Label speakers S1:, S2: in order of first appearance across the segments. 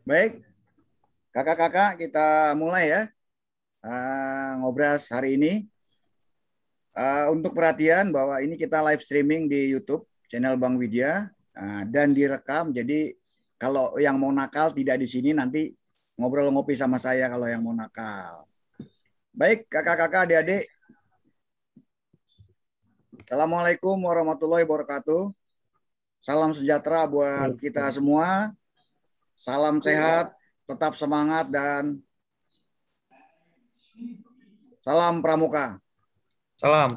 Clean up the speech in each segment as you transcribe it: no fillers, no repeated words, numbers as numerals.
S1: Baik, kakak-kakak kita mulai ya ngobras hari ini. Untuk perhatian bahwa ini kita live streaming di YouTube channel Bang Widya dan direkam. Jadi kalau yang mau nakal tidak di sini, nanti ngobrol ngopi sama saya kalau yang mau nakal. Baik, kakak-kakak, adik-adik. Assalamualaikum warahmatullahi wabarakatuh. Salam sejahtera buat kita semua. Salam sehat, tetap semangat, dan salam pramuka.
S2: Salam.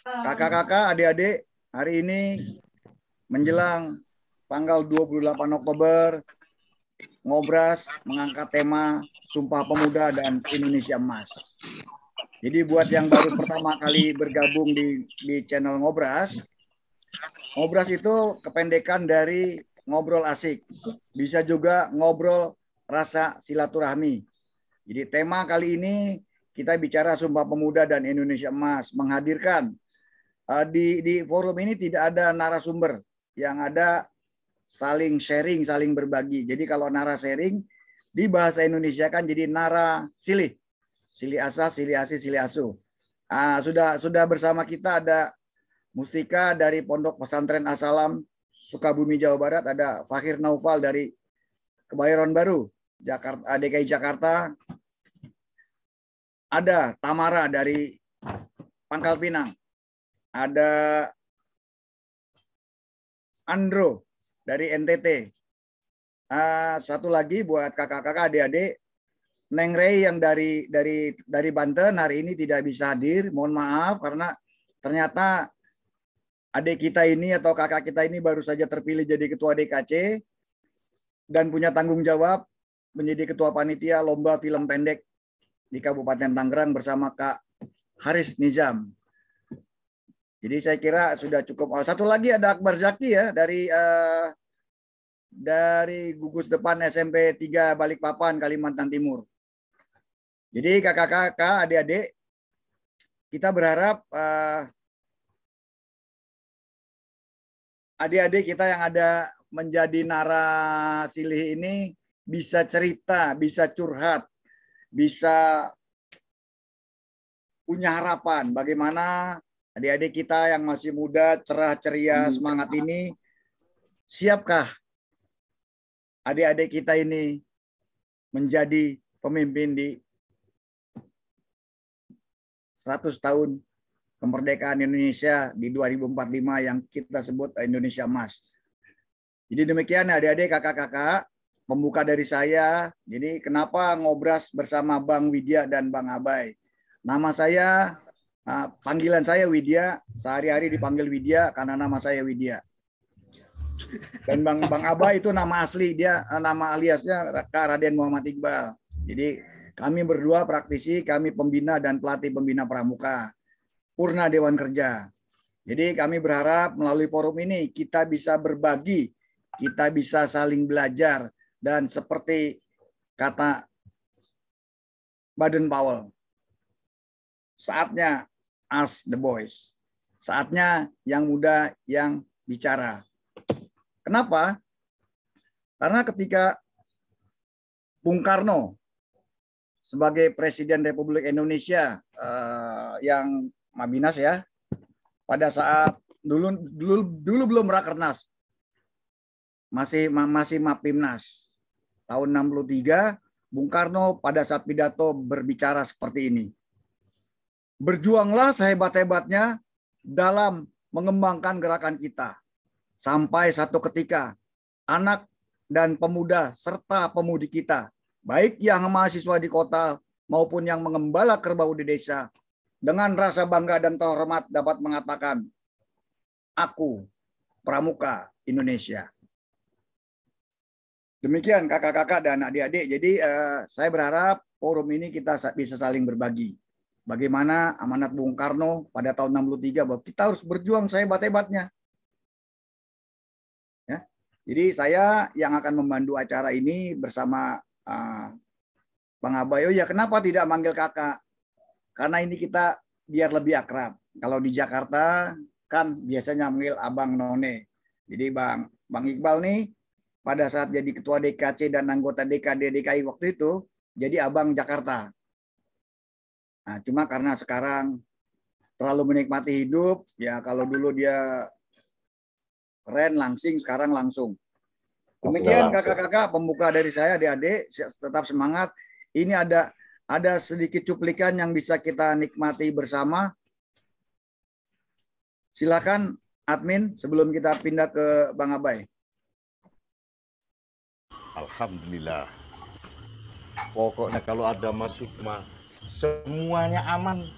S1: Kakak-kakak, adik-adik, hari ini menjelang tanggal 28 Oktober, Ngobras mengangkat tema Sumpah Pemuda dan Indonesia Emas. Jadi buat yang baru pertama kali bergabung di channel Ngobras, Ngobras itu kependekan dari ngobrol asik. Bisa juga ngobrol rasa silaturahmi. Jadi tema kali ini kita bicara Sumpah Pemuda dan Indonesia Emas, menghadirkan di forum ini tidak ada narasumber, yang ada saling sharing, saling berbagi. Jadi kalau nara sharing di bahasa Indonesia kan jadi nara silih, silih asa, silih asi, silih asu. Sudah bersama kita ada Mustika dari Pondok Pesantren As-Salam Sukabumi Jawa Barat, ada Fakhir Naufal dari Kebayoran Baru Jakarta, DKI Jakarta, ada Tamara dari Pangkal Pinang, ada Andro dari NTT. Satu lagi buat kakak-kakak, adik-adik, Neng Rey yang dari Banten hari ini tidak bisa hadir. Mohon maaf karena ternyata adik kita ini atau kakak kita ini baru saja terpilih jadi ketua DKC dan punya tanggung jawab menjadi ketua panitia lomba film pendek di Kabupaten Tangerang bersama Kak Haris Nizam. Jadi saya kira sudah cukup. Satu lagi ada Akbar Zaki ya dari gugus depan SMP 3 Balikpapan, Kalimantan Timur. Jadi kakak-kakak, adik-adik, kita berharap adik-adik kita yang ada menjadi narasilih ini bisa cerita, bisa curhat, bisa punya harapan bagaimana adik-adik kita yang masih muda, cerah, ceria, semangat ini, siapkah adik-adik kita ini menjadi pemimpin di 100 tahun kemerdekaan Indonesia di 2045 yang kita sebut Indonesia Emas. Jadi demikian adik-adik, kakak-kakak, pembuka dari saya. Jadi kenapa ngobras bersama Bang Widya dan Bang Abai? Nama saya, panggilan saya Widya, sehari-hari dipanggil Widya karena nama saya Widya. Dan Bang Abai itu nama asli, dia nama aliasnya Kak Raden Muhammad Iqbal. Jadi kami berdua praktisi, kami pembina dan pelatih pembina pramuka, Purna Dewan Kerja. Jadi kami berharap melalui forum ini kita bisa berbagi, kita bisa saling belajar, dan seperti kata Baden Powell, saatnya ask the boys. Saatnya yang muda yang bicara. Kenapa? Karena ketika Bung Karno sebagai Presiden Republik Indonesia yang Mabinas ya, pada saat dulu belum Rakernas, masih Mapimnas, tahun 63, Bung Karno pada saat pidato berbicara seperti ini. Berjuanglah sehebat-hebatnya dalam mengembangkan gerakan kita. Sampai satu ketika, anak dan pemuda serta pemudi kita, baik yang mahasiswa di kota maupun yang mengembala kerbau di desa, dengan rasa bangga dan terhormat dapat mengatakan, aku pramuka Indonesia. Demikian kakak-kakak dan adik-adik. Jadi saya berharap forum ini kita bisa saling berbagi. Bagaimana amanat Bung Karno pada tahun 63 bahwa kita harus berjuang sehebat-hebatnya. Ya. Jadi saya yang akan membantu acara ini bersama Bang Abayo. Ya kenapa tidak manggil kakak? Karena ini kita biar lebih akrab. Kalau di Jakarta kan biasanya manggil Abang None. Jadi Bang Iqbal nih pada saat jadi ketua DKC dan anggota DKD DKI waktu itu, jadi Abang Jakarta. Nah, cuma karena sekarang terlalu menikmati hidup, ya kalau dulu dia keren, langsing, sekarang langsung. Demikian kakak-kakak pembuka dari saya, adik-adik, tetap semangat. Ini ada sedikit cuplikan yang bisa kita nikmati bersama. Silakan admin sebelum kita pindah ke Bang Abai.
S2: Alhamdulillah. Pokoknya kalau ada Mas Sukma, semuanya aman.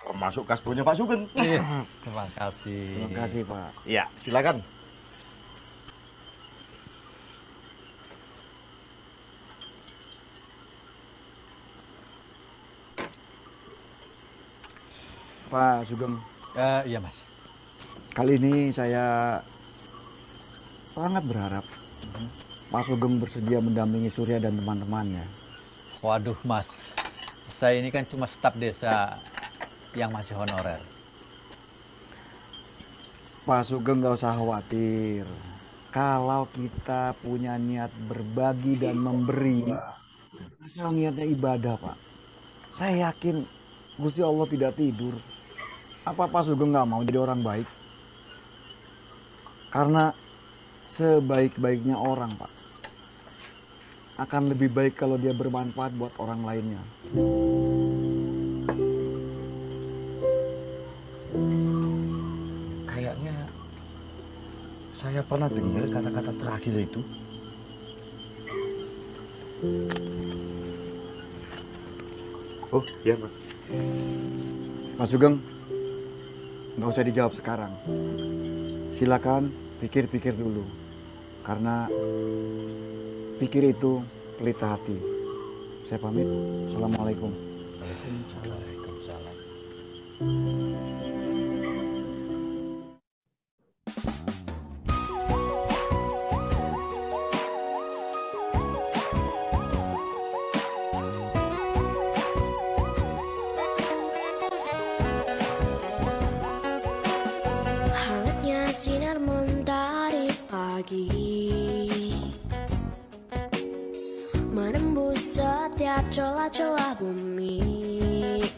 S2: Termasuk kasbonya Pak Sugeng.
S3: Terima kasih.
S1: Terima kasih, Pak.
S2: Ya, silakan.
S1: Pak Sugeng.
S3: Iya, Mas.
S1: Kali ini saya sangat berharap Pak Sugeng bersedia mendampingi Surya dan teman-temannya.
S3: Waduh, Mas. Saya ini kan cuma staf desa yang masih honorer.
S1: Pak Sugeng nggak usah khawatir. Kalau kita punya niat berbagi dan memberi, asal niatnya ibadah, Pak. Saya yakin Gusti Allah tidak tidur. Apa Pak Sugeng nggak mau jadi orang baik? Karena sebaik-baiknya orang, Pak, akan lebih baik kalau dia bermanfaat buat orang lainnya.
S2: Kayaknya saya pernah dengar kata-kata terakhir itu. Oh, iya Mas.
S1: Pak Sugeng, nggak usah dijawab sekarang. Silakan pikir-pikir dulu. Karena pikir itu pelita hati. Saya pamit. Assalamualaikum.
S3: Waalaikumsalam.
S4: Hangatnya sinar mentari pagi menembus setiap celah-celah bumi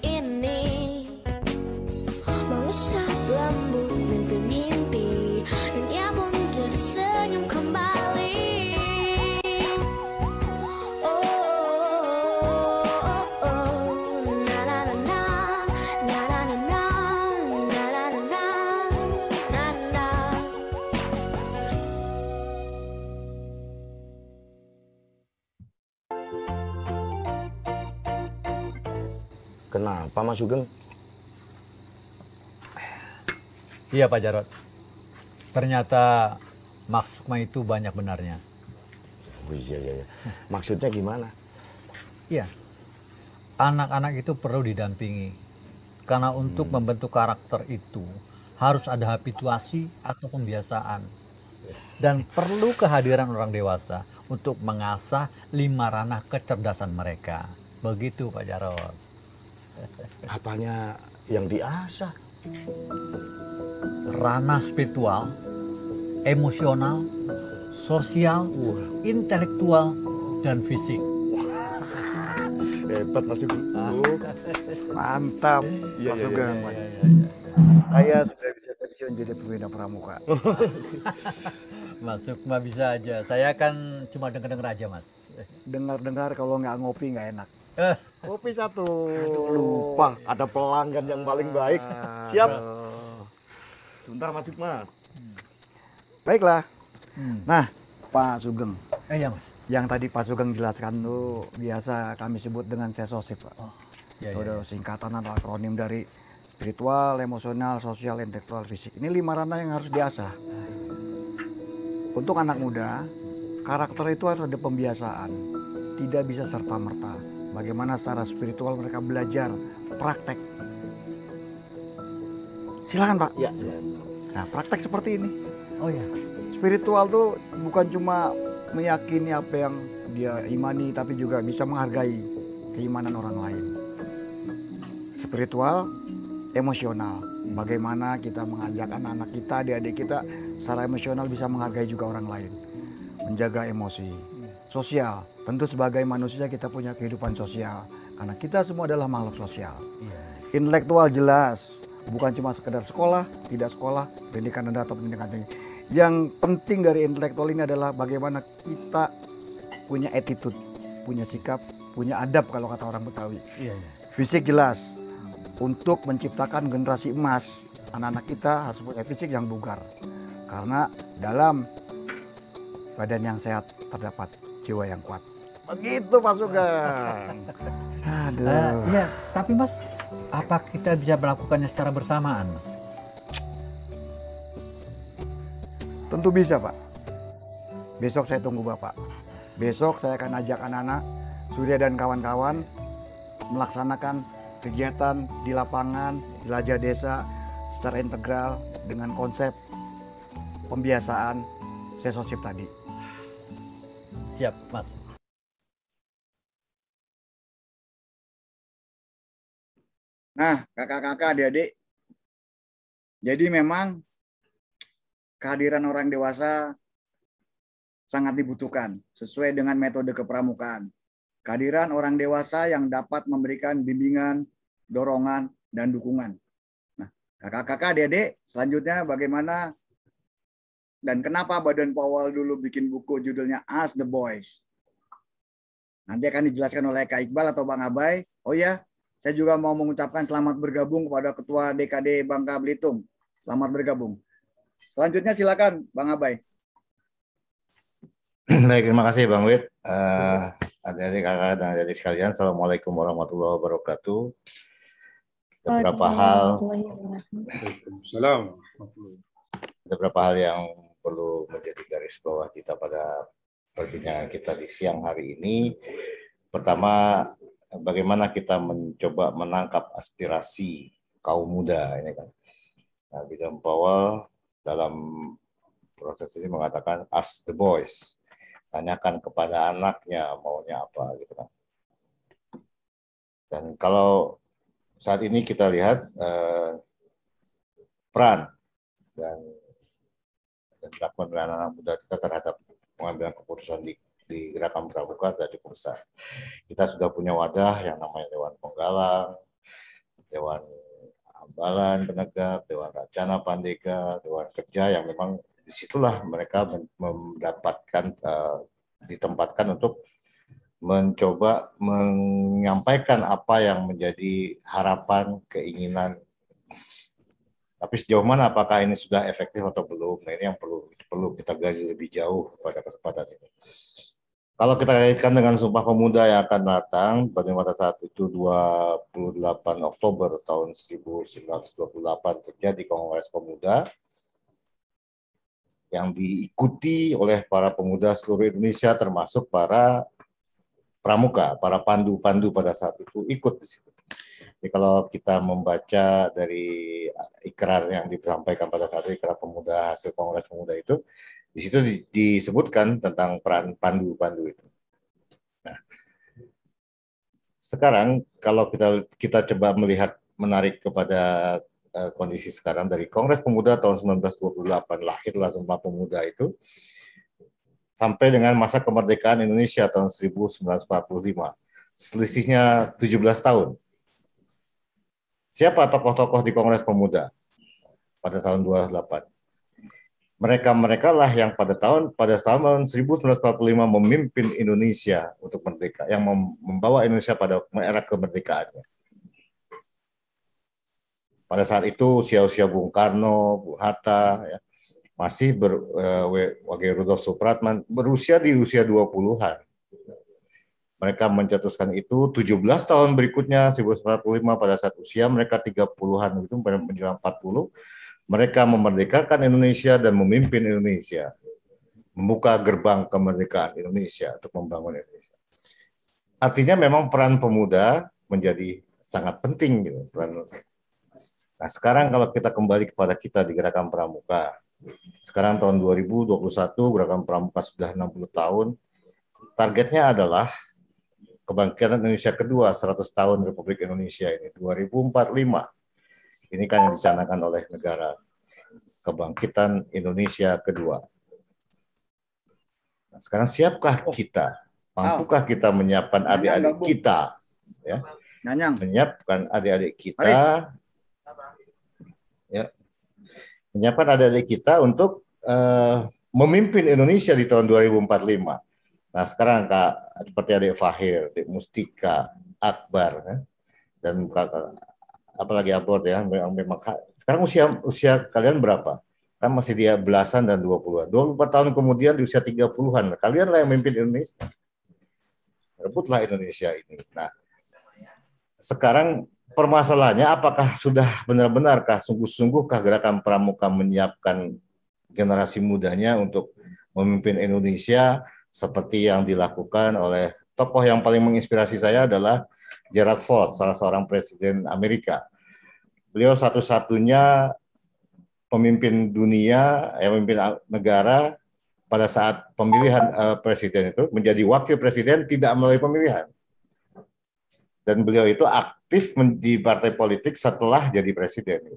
S4: ini, mengusap lembut mimpi-mimpi, dunia pun tersenyum kembali. Oh, oh, oh, oh. Na na na na, na na na na, na na na na, na na.
S2: Kenapa Mas Sugeng?
S3: Iya, Pak Jarot. Ternyata Mas Sukma itu banyak benarnya.
S2: Oh iya. Maksudnya gimana?
S3: Iya. Anak-anak itu perlu didampingi. Karena untuk membentuk karakter itu harus ada habituasi atau pembiasaan. Dan perlu kehadiran orang dewasa untuk mengasah 5 ranah kecerdasan mereka. Begitu, Pak Jarot.
S2: Apanya yang diasah?
S3: Ranah spiritual, emosional, sosial, intelektual, dan fisik.
S2: Hebat Mas Sugeng.
S1: Mantap,
S2: Iya,
S1: Pak
S2: iya,
S1: Sugeng.
S3: Iya.
S1: Saya sudah bisa pensiun jadi pembina pramuka.
S3: Mas Sukma bisa aja. Saya kan cuma denger-denger aja, Mas.
S1: Dengar-dengar kalau nggak ngopi nggak enak. Kopi satu.
S2: Lupa, ada pelanggan yang paling baik. Siap.
S1: Aduh.
S2: Sebentar Mas Sukma.
S1: Baiklah. Nah, Pak Sugeng,
S3: Iya, Mas.
S1: yang tadi Pak Sugeng jelaskan tuh biasa kami sebut dengan sesosip, Pak.
S3: Iya,
S1: Itu udah singkatan atau akronim dari spiritual, emosional, sosial, intelektual, fisik. Ini 5 ranah yang harus diasah. Untuk anak muda,
S2: karakter itu harus ada pembiasaan, tidak bisa serta-merta. Bagaimana secara spiritual mereka belajar, praktek. Silakan Pak.
S1: Ya.
S2: Nah, praktek seperti ini.
S3: Oh ya.
S2: Spiritual tuh bukan cuma meyakini apa yang dia imani, tapi juga bisa menghargai keimanan orang lain. Spiritual, emosional. Bagaimana kita mengajak anak-anak kita, adik-adik kita secara emosional bisa menghargai juga orang lain. Menjaga emosi. Sosial, tentu sebagai manusia kita punya kehidupan sosial. Karena kita semua adalah makhluk sosial. Intelektual jelas, bukan cuma sekedar sekolah, tidak sekolah, pendidikan rendah atau pendidikan tinggi. Yang penting dari intelektual ini adalah bagaimana kita punya attitude, punya sikap, punya adab kalau kata orang Betawi. Fisik jelas, untuk menciptakan generasi emas, anak-anak kita harus punya fisik yang bugar. Karena dalam badan yang sehat terdapat jiwa yang kuat. Begitu Pak Sugeng. Aduh.
S3: Ya, tapi Mas, apa kita bisa melakukannya secara bersamaan, Mas?
S2: Tentu bisa Pak. Besok saya tunggu Bapak. Besok saya akan ajak anak-anak, Surya dan kawan-kawan melaksanakan kegiatan di lapangan, jelajah desa secara integral dengan konsep pembiasaan sesosip tadi.
S3: Siap, Mas.
S1: Nah, kakak-kakak, adik-adik, jadi memang kehadiran orang dewasa sangat dibutuhkan sesuai dengan metode kepramukaan. Kehadiran orang dewasa yang dapat memberikan bimbingan, dorongan, dan dukungan. Nah, kakak-kakak, adik-adik, selanjutnya bagaimana dan kenapa Badan Powell dulu bikin buku judulnya As the Boys? Nanti akan dijelaskan oleh Kak Iqbal atau Bang Abai. Oh ya, saya juga mau mengucapkan selamat bergabung kepada Ketua DKD Bangka Belitung. Selamat bergabung. Selanjutnya silakan Bang Abai.
S5: Baik, terima kasih Bang Wid. Adik-adik kakak dan adik sekalian, Assalamualaikum warahmatullahi wabarakatuh. Beberapa hal, beberapa hal yang perlu menjadi garis bawah kita pada perbincangan kita di siang hari ini. Pertama, bagaimana kita mencoba menangkap aspirasi kaum muda ini kan. Nah, Baden Powell dalam proses ini mengatakan ask the boys, tanyakan kepada anaknya maunya apa gitu kan. Dan kalau saat ini kita lihat peran dan dilakukan oleh anak-anak muda kita terhadap pengambilan keputusan di gerakan pramuka sudah cukup besar. Kita sudah punya wadah yang namanya Dewan Penggalang, Dewan Ambalan Penegak, Dewan Racana Pandega, Dewan Kerja yang memang disitulah mereka mendapatkan ditempatkan untuk mencoba menyampaikan apa yang menjadi harapan, keinginan. Tapi sejauh mana apakah ini sudah efektif atau belum? Nah, ini yang perlu kita gali lebih jauh pada kesempatan ini. Kalau kita kaitkan dengan Sumpah Pemuda yang akan datang, pada saat itu 28 Oktober tahun 1928 terjadi Kongres Pemuda yang diikuti oleh para pemuda seluruh Indonesia, termasuk para pramuka, para pandu-pandu pada saat itu ikut di situ. Jadi kalau kita membaca dari ikrar yang disampaikan pada saat itu, ikrar pemuda hasil Kongres Pemuda itu, di situ disebutkan tentang peran pandu-pandu itu. Nah, sekarang kalau kita coba melihat menarik kepada kondisi sekarang dari Kongres Pemuda tahun 1928, lahirlah Sumpah Pemuda itu, sampai dengan masa kemerdekaan Indonesia tahun 1945. Selisihnya 17 tahun. Siapa tokoh-tokoh di Kongres Pemuda pada tahun 28? Mereka lah yang pada tahun 1945 memimpin Indonesia untuk merdeka, yang membawa Indonesia pada era kemerdekaannya. Pada saat itu usia Bung Karno, Bung Hatta, ya, masih Wage Rudolf Supratman berusia di usia 20-an. Mereka mencetuskan itu 17 tahun berikutnya, 1945 pada saat usia mereka 30-an itu menjelang 40, mereka memerdekakan Indonesia dan memimpin Indonesia. membuka gerbang kemerdekaan Indonesia untuk membangun Indonesia. Artinya memang peran pemuda menjadi sangat penting gitu. Nah, sekarang kalau kita kembali kepada kita di Gerakan Pramuka, sekarang tahun 2021 Gerakan Pramuka sudah 60 tahun. Targetnya adalah kebangkitan Indonesia kedua 100 tahun Republik Indonesia ini 2045. Ini kan yang dicanangkan oleh negara, kebangkitan Indonesia kedua. Nah, sekarang siapkah kita? Mampukah kita menyiapkan adik-adik kita, ya? Menyiapkan adik-adik kita, ya, menyiapkan adik-adik kita untuk memimpin Indonesia di tahun 2045. Nah, sekarang Kak, seperti adik Fahir, adik Mustika, Akbar, ya, dan apalagi Abor ya, memang sekarang usia kalian berapa? Kan masih dia belasan dan 20-an. 24 tahun kemudian di usia 30-an, kalian lah yang memimpin Indonesia. Rebutlah Indonesia ini. Nah, sekarang permasalahannya apakah sudah benar-benarkah sungguh-sungguhkah Gerakan Pramuka menyiapkan generasi mudanya untuk memimpin Indonesia seperti yang dilakukan oleh tokoh yang paling menginspirasi saya adalah Gerald Ford, salah seorang presiden Amerika. Beliau satu-satunya pemimpin dunia, pemimpin negara pada saat pemilihan presiden itu menjadi wakil presiden tidak melalui pemilihan. Dan beliau itu aktif di partai politik setelah jadi presiden.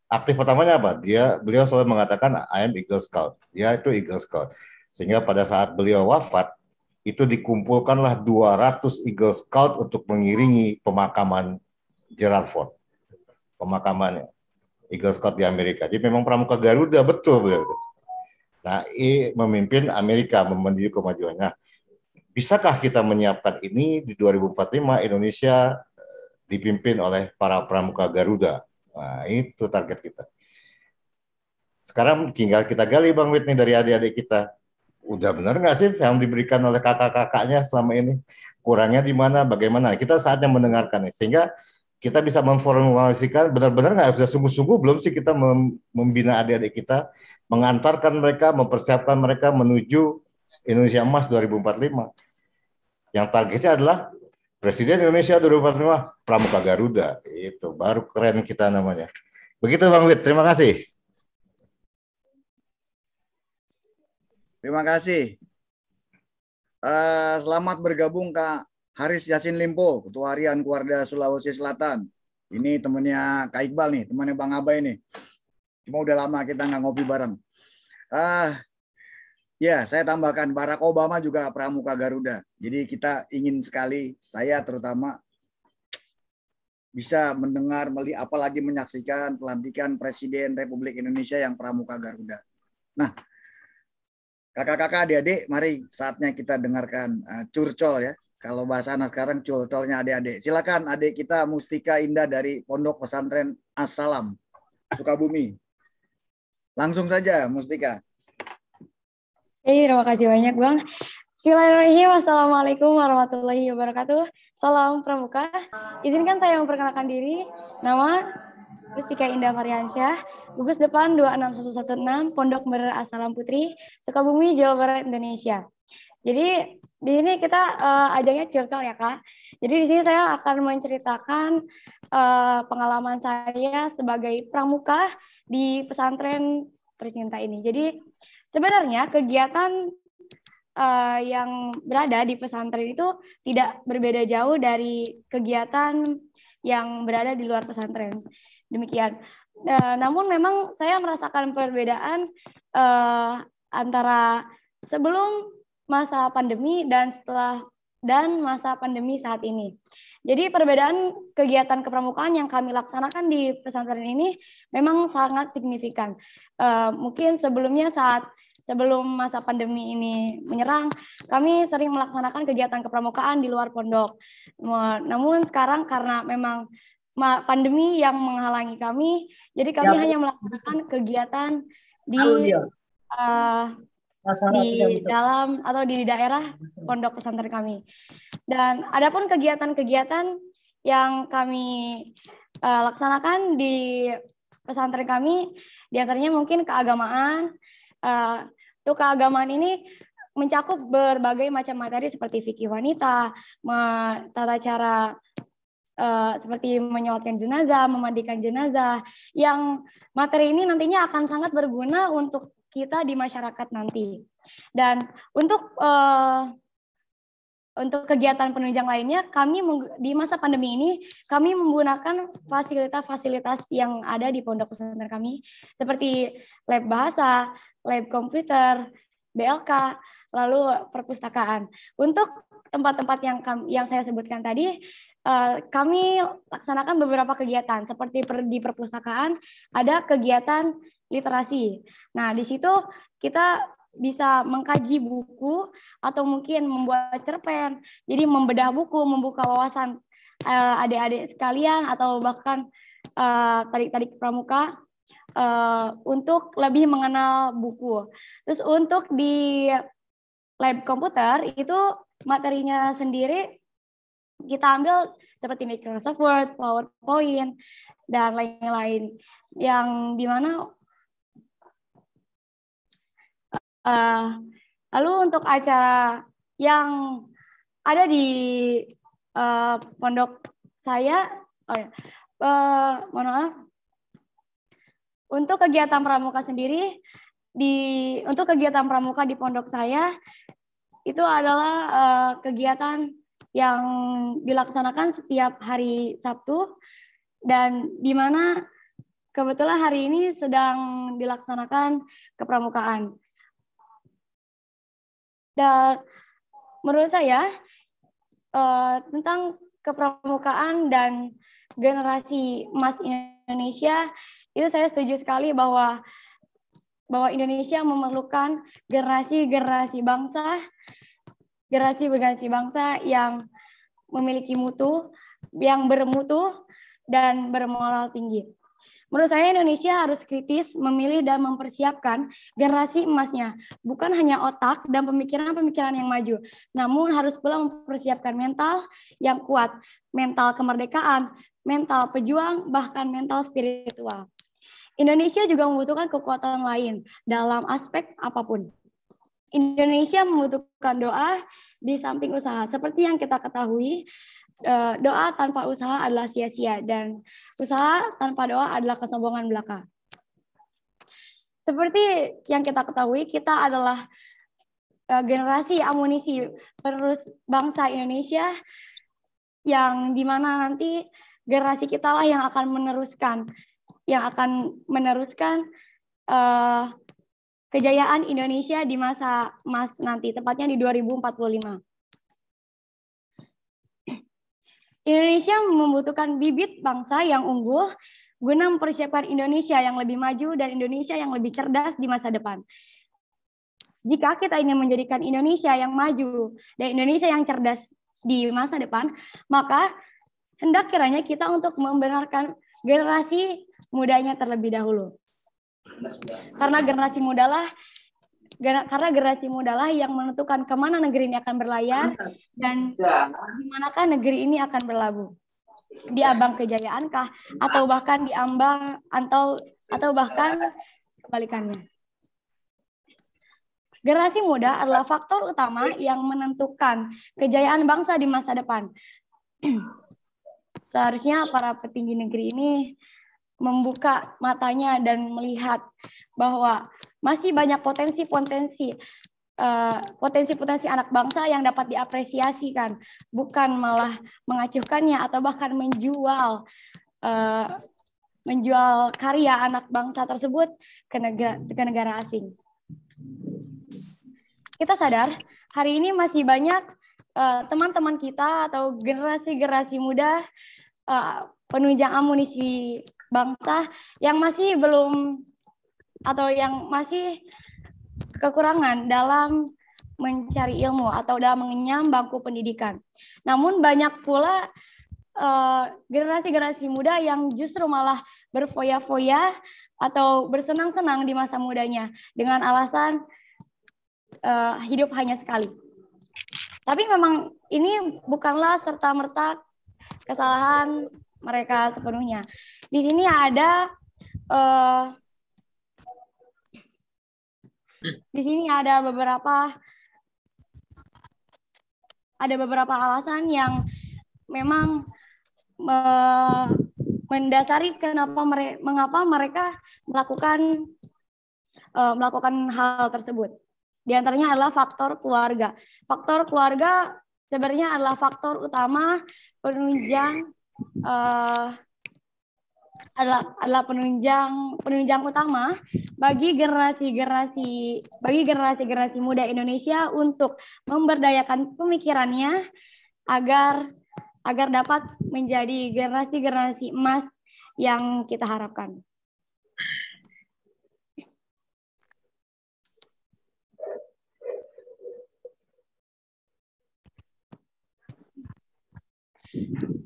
S5: Aktif pertamanya apa? Beliau selalu mengatakan I am Eagle Scout. Dia itu Eagle Scout. Sehingga pada saat beliau wafat itu dikumpulkanlah 200 Eagle Scout untuk mengiringi pemakaman Gerald Ford. Pemakamannya Eagle Scout di Amerika. Jadi memang pramuka Garuda betul beliau itu. Nah, memimpin Amerika menuju kemajuan. Nah, bisakah kita menyiapkan ini di 2045 Indonesia dipimpin oleh para pramuka Garuda? Nah, itu target kita. Sekarang tinggal kita gali Bang Wit nih dari adik-adik kita. Udah benar nggak sih yang diberikan oleh kakak-kakaknya selama ini? Kurangnya di mana? Bagaimana? Kita saatnya mendengarkan nih. Sehingga kita bisa memformulasikan benar-benar nggak sudah sungguh-sungguh belum sih kita membina adik-adik kita, mengantarkan mereka, mempersiapkan mereka menuju Indonesia Emas 2045. Yang targetnya adalah Presiden Indonesia 2045 Pramuka Garuda. Itu baru keren kita namanya. Begitu Bang Wit, terima kasih.
S1: Terima kasih. Selamat bergabung Kak Haris Yasin Limpo, Ketua Harian Keluarga Sulawesi Selatan. Ini temannya Kak Iqbal nih, temannya Bang Abai nih. Cuma udah lama kita nggak ngopi bareng. Ya, saya tambahkan Barack Obama juga pramuka Garuda. Jadi kita ingin sekali, saya terutama bisa mendengar, melihat, apalagi menyaksikan pelantikan Presiden Republik Indonesia yang pramuka Garuda. Nah, kakak-kakak, adik-adik, mari saatnya kita dengarkan curcol ya. Kalau bahasa anak sekarang curcolnya adik-adik. Silakan adik kita Mustika Indah dari Pondok Pesantren As-Salam, Sukabumi. Langsung saja Mustika.
S6: Terima kasih banyak Bang. Bismillahirrahmanirrahim. Assalamualaikum warahmatullahi wabarakatuh. Salam Pramuka. Izinkan saya memperkenalkan diri. Nama Mustika Indah Mariansyah, gugus depan 26116, Pondok Bener As-Salam Putri, Sukabumi, Jawa Barat, Indonesia. Jadi di sini kita ajangnya curcol ya Kak. Jadi di sini saya akan menceritakan pengalaman saya sebagai pramuka di pesantren tercinta ini. Jadi sebenarnya kegiatan yang berada di pesantren itu tidak berbeda jauh dari kegiatan yang berada di luar pesantren. Demikian. Namun memang saya merasakan perbedaan antara sebelum masa pandemi dan setelah dan masa pandemi saat ini. Jadi perbedaan kegiatan kepramukaan yang kami laksanakan di pesantren ini memang sangat signifikan. Mungkin sebelumnya sebelum masa pandemi ini menyerang, kami sering melaksanakan kegiatan kepramukaan di luar pondok. Namun sekarang karena memang pandemi yang menghalangi kami, jadi kami hanya melaksanakan kegiatan di dalam atau di daerah pondok pesantren kami. Dan adapun kegiatan-kegiatan yang kami laksanakan di pesantren kami, diantaranya mungkin keagamaan, Untuk keagamaan ini mencakup berbagai macam materi seperti fikih wanita, tata cara seperti menyolatkan jenazah, memandikan jenazah, yang materi ini nantinya akan sangat berguna untuk kita di masyarakat nanti. Dan untuk kegiatan penunjang lainnya, kami di masa pandemi ini kami menggunakan fasilitas-fasilitas yang ada di pondok pesantren kami, seperti lab bahasa, lab komputer, BLK, lalu perpustakaan. Untuk tempat-tempat yang saya sebutkan tadi, kami laksanakan beberapa kegiatan, seperti di perpustakaan ada kegiatan literasi. Nah, di situ kita bisa mengkaji buku atau mungkin membuat cerpen. Jadi membedah buku, membuka wawasan adik-adik sekalian atau bahkan tarik-tarik pramuka untuk lebih mengenal buku. Terus untuk di lab komputer itu materinya sendiri kita ambil seperti Microsoft Word, PowerPoint, dan lain-lain. Yang dimana lalu untuk acara yang ada di pondok saya, mohon maaf, untuk kegiatan pramuka sendiri, untuk kegiatan pramuka di pondok saya, itu adalah kegiatan yang dilaksanakan setiap hari Sabtu, dan di mana kebetulan hari ini sedang dilaksanakan kepramukaan. Dan menurut saya tentang kepramukaan dan generasi emas Indonesia, itu saya setuju sekali bahwa Indonesia memerlukan generasi bangsa yang memiliki mutu, yang bermutu dan bermoral tinggi. Menurut saya Indonesia harus kritis memilih dan mempersiapkan generasi emasnya, bukan hanya otak dan pemikiran-pemikiran yang maju, namun harus pula mempersiapkan mental yang kuat, mental kemerdekaan, mental pejuang, bahkan mental spiritual. Indonesia juga membutuhkan kekuatan lain dalam aspek apapun. Indonesia membutuhkan doa di samping usaha. Seperti yang kita ketahui, doa tanpa usaha adalah sia-sia, dan usaha tanpa doa adalah kesombongan belaka. Seperti yang kita ketahui, kita adalah generasi amunisi penerus bangsa Indonesia, yang dimana nanti generasi kita lah yang akan meneruskan kejayaan Indonesia di masa emas nanti, tepatnya di 2045. Indonesia membutuhkan bibit bangsa yang unggul guna mempersiapkan Indonesia yang lebih maju dan Indonesia yang lebih cerdas di masa depan. Jika kita ingin menjadikan Indonesia yang maju dan Indonesia yang cerdas di masa depan, maka hendak kiranya kita untuk membenarkan generasi mudanya terlebih dahulu. Karena generasi mudalah yang menentukan kemana negeri ini akan berlayar dan di manakah negeri ini akan berlabuh. Di ambang kejayaankah atau bahkan di ambang atau bahkan kebalikannya. Generasi muda adalah faktor utama yang menentukan kejayaan bangsa di masa depan. Seharusnya para petinggi negeri ini membuka matanya dan melihat bahwa masih banyak potensi-potensi anak bangsa yang dapat diapresiasikan, bukan malah mengacuhkannya atau bahkan menjual karya anak bangsa tersebut ke negara asing. Kita sadar hari ini masih banyak teman-teman kita atau generasi muda penunjang amunisi bangsa yang masih belum atau yang masih kekurangan dalam mencari ilmu atau dalam mengenyam bangku pendidikan. Namun banyak pula generasi-generasi muda yang justru malah berfoya-foya atau bersenang-senang di masa mudanya dengan alasan hidup hanya sekali. Tapi memang ini bukanlah serta-merta kesalahan mereka sepenuhnya. Di sini ada Di sini ada beberapa alasan yang memang mendasari mengapa mereka melakukan hal tersebut. Di antaranya adalah faktor keluarga. Faktor keluarga sebenarnya adalah faktor utama penunjang adalah penunjang utama bagi generasi muda Indonesia untuk memberdayakan pemikirannya agar dapat menjadi generasi emas yang kita harapkan.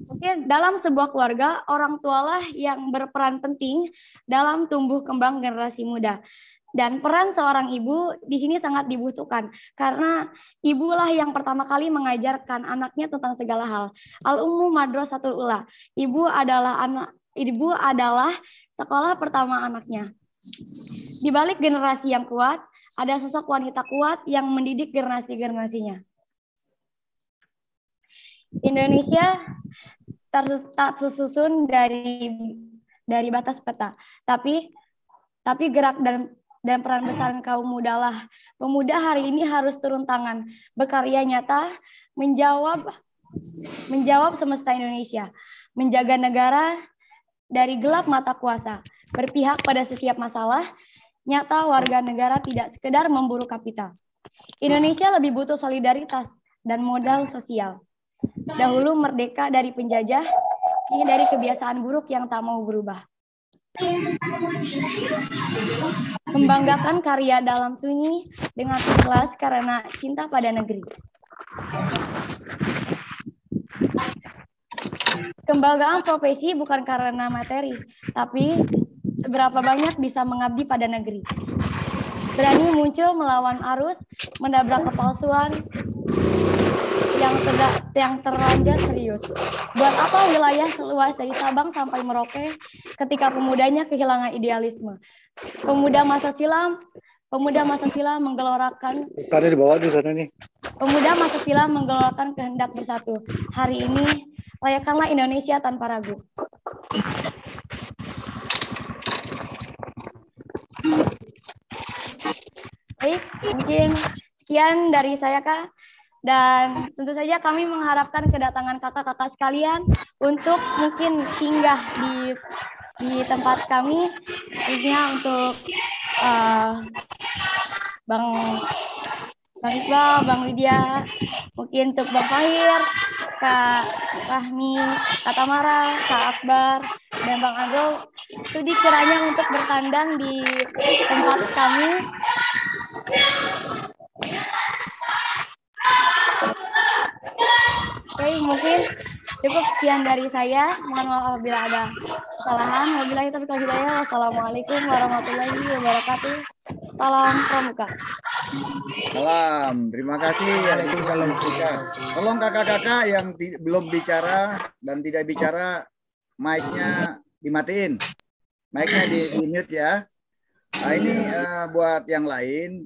S6: Mungkin dalam sebuah keluarga, orang tualah yang berperan penting dalam tumbuh kembang generasi muda. Dan peran seorang ibu di sini sangat dibutuhkan karena ibulah yang pertama kali mengajarkan anaknya tentang segala hal. Al-Ummu Madrasatul Ula. Ibu adalah sekolah pertama anaknya. Di balik generasi yang kuat, ada sosok wanita kuat yang mendidik generasi-generasinya. Indonesia tak tersusun dari batas peta, tapi gerak dan peran besar kaum muda lah. Pemuda hari ini harus turun tangan, berkarya nyata, menjawab semesta Indonesia, menjaga negara dari gelap mata kuasa, berpihak pada setiap masalah. Nyata warga negara tidak sekedar memburu kapital. Indonesia lebih butuh solidaritas dan modal sosial. Dahulu merdeka dari penjajah, kini dari kebiasaan buruk yang tak mau berubah. Membanggakan karya dalam sunyi dengan ikhlas karena cinta pada negeri. Kebanggaan profesi bukan karena materi, tapi seberapa banyak bisa mengabdi pada negeri. Berani muncul melawan arus, menabrak kepalsuan, yang terlanjur serius. Buat apa wilayah seluas dari Sabang sampai Merauke ketika pemudanya kehilangan idealisme? Pemuda masa silam menggelorakan kehendak bersatu. Hari ini rayakanlah Indonesia tanpa ragu. Baik, mungkin sekian dari saya, Kak. Dan tentu saja kami mengharapkan kedatangan kakak-kakak sekalian untuk mungkin singgah di tempat kami, khususnya untuk Bang Iqbal, Bang Widya, mungkin untuk Bang Fahir, Kak Rahmi, Kak Tamara, Kak Akbar, dan Bang Agro, studi kiranya untuk bertandang di tempat kami. Oke, mungkin cukup sekian dari saya. Mohon maaf apabila ada kesalahan. Wabillahi taufiq wal hidayah. Wassalamualaikum warahmatullahi wabarakatuh. Salam Pramuka.
S1: Salam, terima kasih. Tolong kakak-kakak yang belum bicara dan tidak bicara, mic-nya dimatiin. Mic-nya di mute ya. Nah, ini buat yang lain,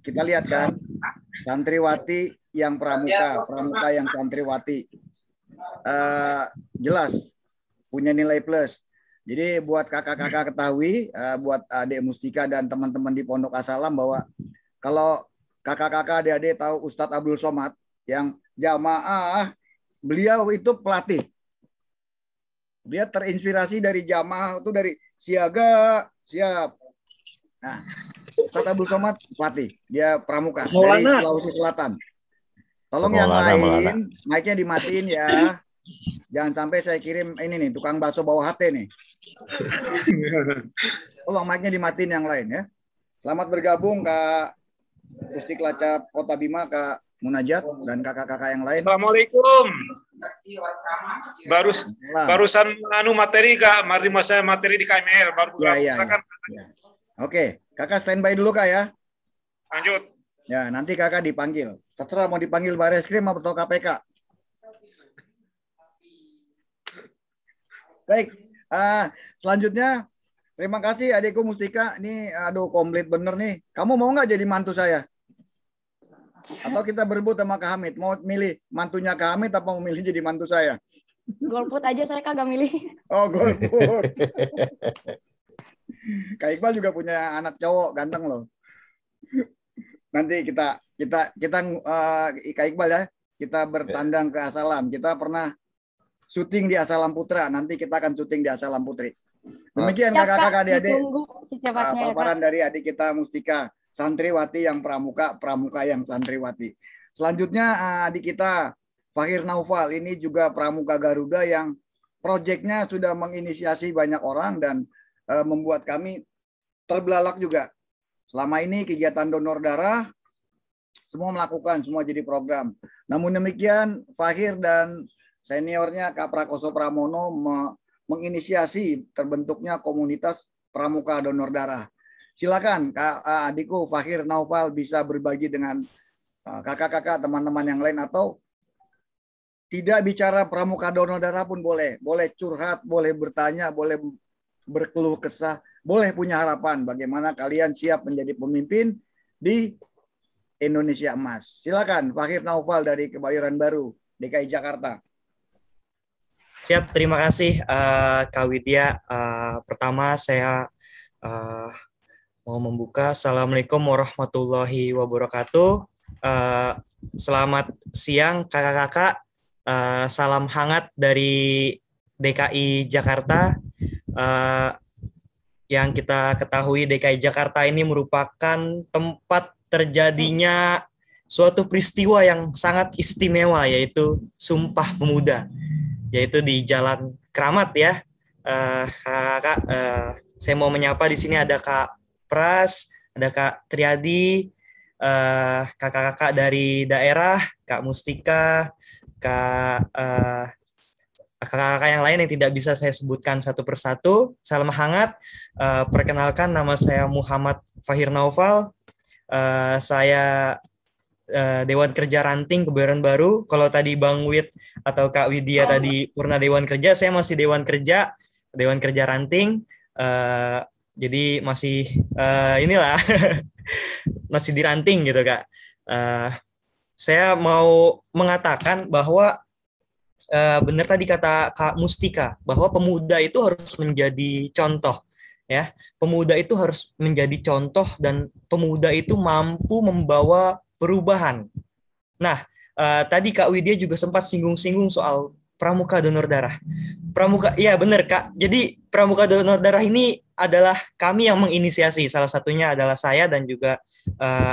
S1: kita lihat kan, santriwati yang pramuka yang santriwati, jelas punya nilai plus. Jadi buat kakak-kakak ketahui, buat adik Mustika dan teman-teman di Pondok Assalam bahwa kalau kakak-kakak adik-adik tahu Ustadz Abdul Somad yang jamaah, beliau itu pelatih. Dia terinspirasi dari jamaah itu dari siaga, siap. Nah, Ustadz Abdul Somad pelatih, dia pramuka dari Sulawesi Selatan. Tolong yang lain, mic-nya dimatiin ya. Jangan sampai saya kirim ini nih, tukang bakso bawah HT nih. Tolong mic-nya dimatiin yang lain ya. Selamat bergabung Kak Pustiklacap Kota Bima, Kak Munajat, dan kakak-kakak yang lain.
S7: Assalamualaikum. Barusan materi Kak, materi di KML baru
S1: ya. Oke, kakak standby dulu Kak ya.
S7: Lanjut.
S1: Ya, nanti kakak dipanggil. Terserah mau dipanggil Bareskrim atau KPK. Baik, selanjutnya Terima kasih adikku Mustika. Ini aduh komplit bener nih. Kamu mau nggak jadi mantu saya? Atau kita berebut sama Kak Hamid? Mau milih mantunya Kak Hamid apa mau milih jadi mantu saya?
S6: Golput aja saya kagak milih.
S1: Oh, golput. Kak Iqbal juga punya anak cowok ganteng loh. Nanti kita Kak Iqbal ya, kita bertandang ke Asalam. Kita pernah syuting di Asalam Putra. Nanti kita akan syuting di Asalam Putri. Demikian
S6: Siap,
S1: kakak-kakak
S6: Kak.
S1: adik-adik.
S6: Ditunggu secepatnya ya, Kak.
S1: Paparan dari adik kita Mustika, santriwati yang pramuka, pramuka yang santriwati. Selanjutnya adik kita Fahir Naufal, ini juga pramuka Garuda yang proyeknya sudah menginisiasi banyak orang dan membuat kami terbelalak juga. Selama ini kegiatan donor darah semua melakukan, semua jadi program. Namun demikian Fahir dan seniornya Kak Prakoso Pramono menginisiasi terbentuknya komunitas pramuka donor darah. Silakan Kak adikku Fahir Naufal bisa berbagi dengan kakak-kakak teman-teman yang lain atau tidak bicara pramuka donor darah pun boleh. Boleh curhat, boleh bertanya, boleh berkeluh kesah, boleh punya harapan bagaimana kalian siap menjadi pemimpin di Indonesia Emas. Silakan Fahir Naufal dari Kebayoran Baru, DKI Jakarta.
S8: Siap, terima kasih Kak Widya. Pertama saya mau membuka. Assalamualaikum warahmatullahi wabarakatuh. Selamat siang kakak-kakak. Salam hangat dari DKI Jakarta. Yang kita ketahui DKI Jakarta ini merupakan tempat terjadinya suatu peristiwa yang sangat istimewa, yaitu Sumpah Pemuda, yaitu di Jalan Keramat ya. Kakak, saya mau menyapa di sini ada Kak Pras, ada Kak Triadi, kakak-kakak dari daerah, Kak Mustika, kakak-kakak yang lain yang tidak bisa saya sebutkan satu persatu. Salam hangat. Perkenalkan, nama saya Muhammad Fahir Naufal. Saya Dewan Kerja Ranting Kebayoran Baru. Kalau tadi Bang Wid atau Kak Widya tadi Purna Dewan Kerja, saya masih Dewan Kerja Ranting. Jadi masih inilah masih di ranting gitu Kak. Saya mau mengatakan bahwa benar tadi kata Kak Mustika bahwa pemuda itu harus menjadi contoh. Ya, pemuda itu harus menjadi contoh dan pemuda itu mampu membawa perubahan. Nah, tadi Kak Widya juga sempat singgung-singgung soal pramuka donor darah. Pramuka, ya benar Kak. Jadi pramuka donor darah ini adalah kami yang menginisiasi. Salah satunya adalah saya dan juga